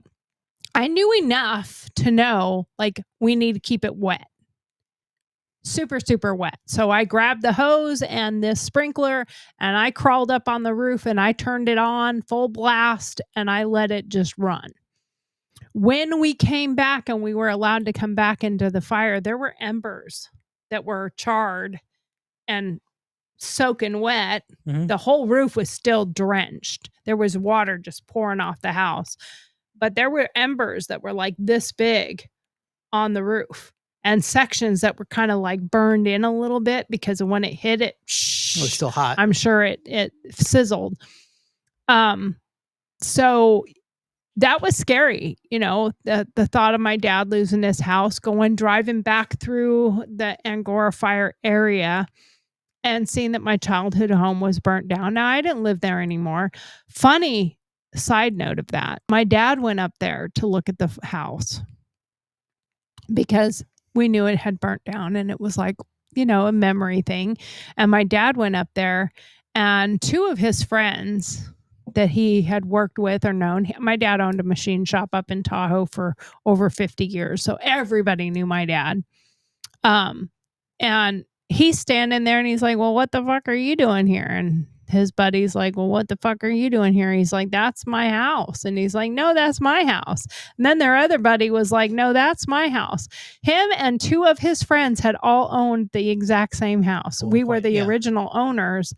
I knew enough to know, like, we need to keep it wet. Super, super wet. So I grabbed the hose and this sprinkler and I crawled up on the roof and I turned it on full blast and I let it just run. When we came back and we were allowed to come back into the fire, there were embers that were charred and soaking wet. Mm-hmm. The whole roof was still drenched. There was water just pouring off the house. But there were embers that were like this big on the roof. and sections that were kind of like burned in a little bit because when it hit it, It was still hot. I'm sure it sizzled. So that was scary, the thought of my dad losing his house, driving back through the Angora fire area and seeing that my childhood home was burnt down. Now, I didn't live there anymore. Funny side note of that, my dad went up there to look at the house because we knew it had burnt down and it was like, a memory thing. And my dad went up there and two of his friends that he had worked with or known, my dad owned a machine shop up in Tahoe for over 50 years. So everybody knew my dad. And he's standing there and he's like, well, what the fuck are you doing here? And his buddy's like, well, what the fuck are you doing here? He's like, that's my house. And he's like, no, that's my house. And then their other buddy was like, no, that's my house. Him and two of his friends had all owned the exact same house. We were the original owners.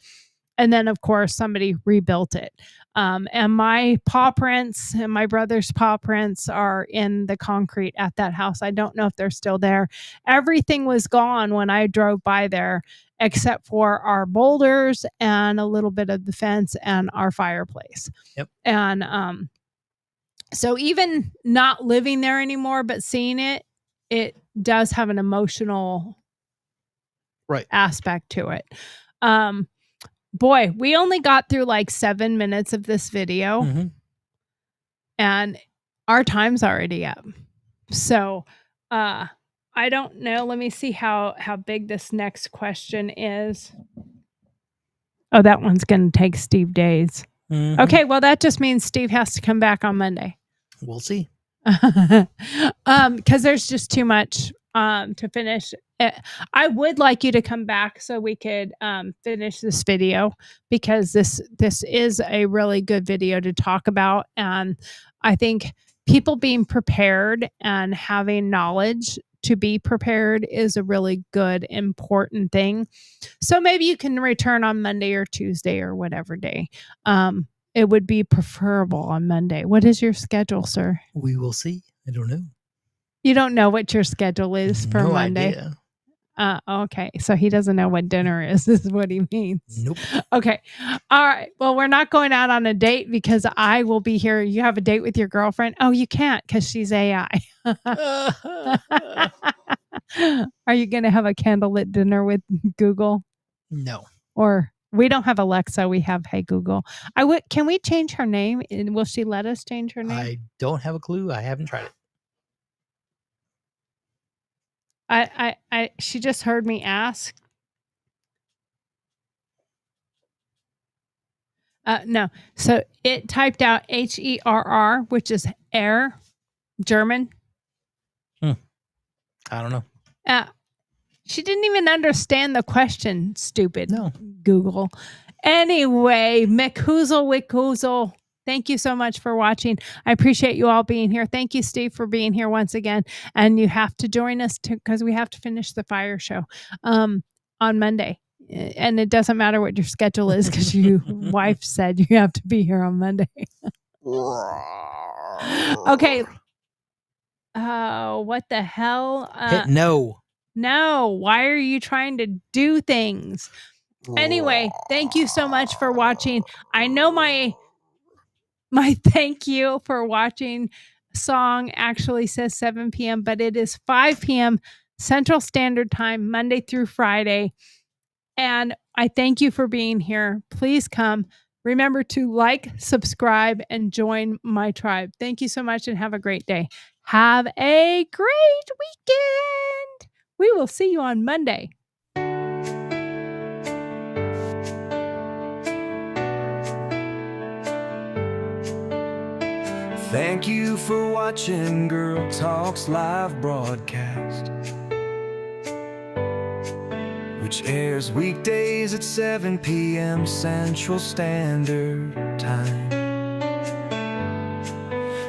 And then, of course, somebody rebuilt it. And my paw prints and my brother's paw prints are in the concrete at that house. I don't know if they're still there. Everything was gone when I drove by there, except for our boulders and a little bit of the fence and our fireplace. Yep. And so even not living there anymore, but seeing it, it does have an emotional aspect to it. Boy, we only got through like 7 minutes of this video and our time's already up. So, I don't know. Let me see how big this next question is. Oh, that one's going to take Steve days. Okay. Well, that just means Steve has to come back on Monday. We'll see. Cause there's just too much, to finish. I would like you to come back so we could finish this video because this is a really good video to talk about. And I think people being prepared and having knowledge to be prepared is a really good, important thing. So maybe you can return on Monday or Tuesday or whatever day. It would be preferable on Monday. What is your schedule, sir? We will see. I don't know. You don't know what your schedule is for Monday? Idea. Okay. So he doesn't know what dinner is what he means. Nope. Okay. All right. Well, we're not going out on a date because I will be here. You have a date with your girlfriend? Oh, you can't because she's AI. Are you going to have a candlelit dinner with Google? No. Or we don't have Alexa. We have Hey Google. Can we change her name? Will she let us change her name? I don't have a clue. I haven't tried it. She just heard me ask. No. So it typed out HERR, which is air, German. I don't know. She didn't even understand the question, stupid. No. Google. Anyway, Wickhoozle. Thank you so much for watching. I appreciate you all being here. Thank you, Steve, for being here once again. And you have to join us because we have to finish the fire show on Monday. And it doesn't matter what your schedule is because your wife said you have to be here on Monday. Okay. Oh, what the hell? Hit no. No. Why are you trying to do things? Anyway, thank you so much for watching. I know my thank you for watching song actually says 7 p.m., but it is 5 p.m. Central Standard Time, Monday through Friday. And I thank you for being here. Please come. Remember to like, subscribe, and join my tribe. Thank you so much and have a great day. Have a great weekend. We will see you on Monday. Thank you for watching GurlTauX live broadcast, which airs weekdays at 7 p.m. Central Standard Time.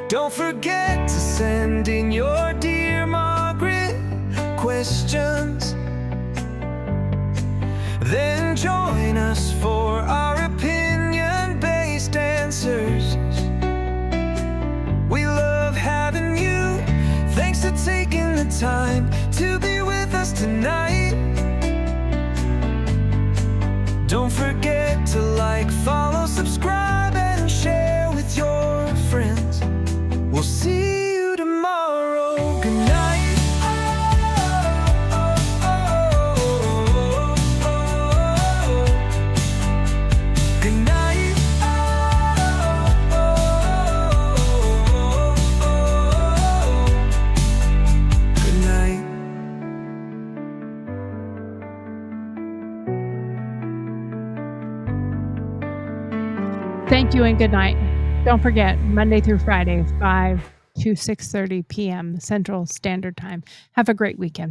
Don't forget to send in your Dear Margaret questions. Then join us for our opinion-based answers. We love having you. Thanks for taking the time to be Thank you and good night. Don't forget, Monday through Friday, 5 to 6:30 p.m. Central Standard Time. Have a great weekend.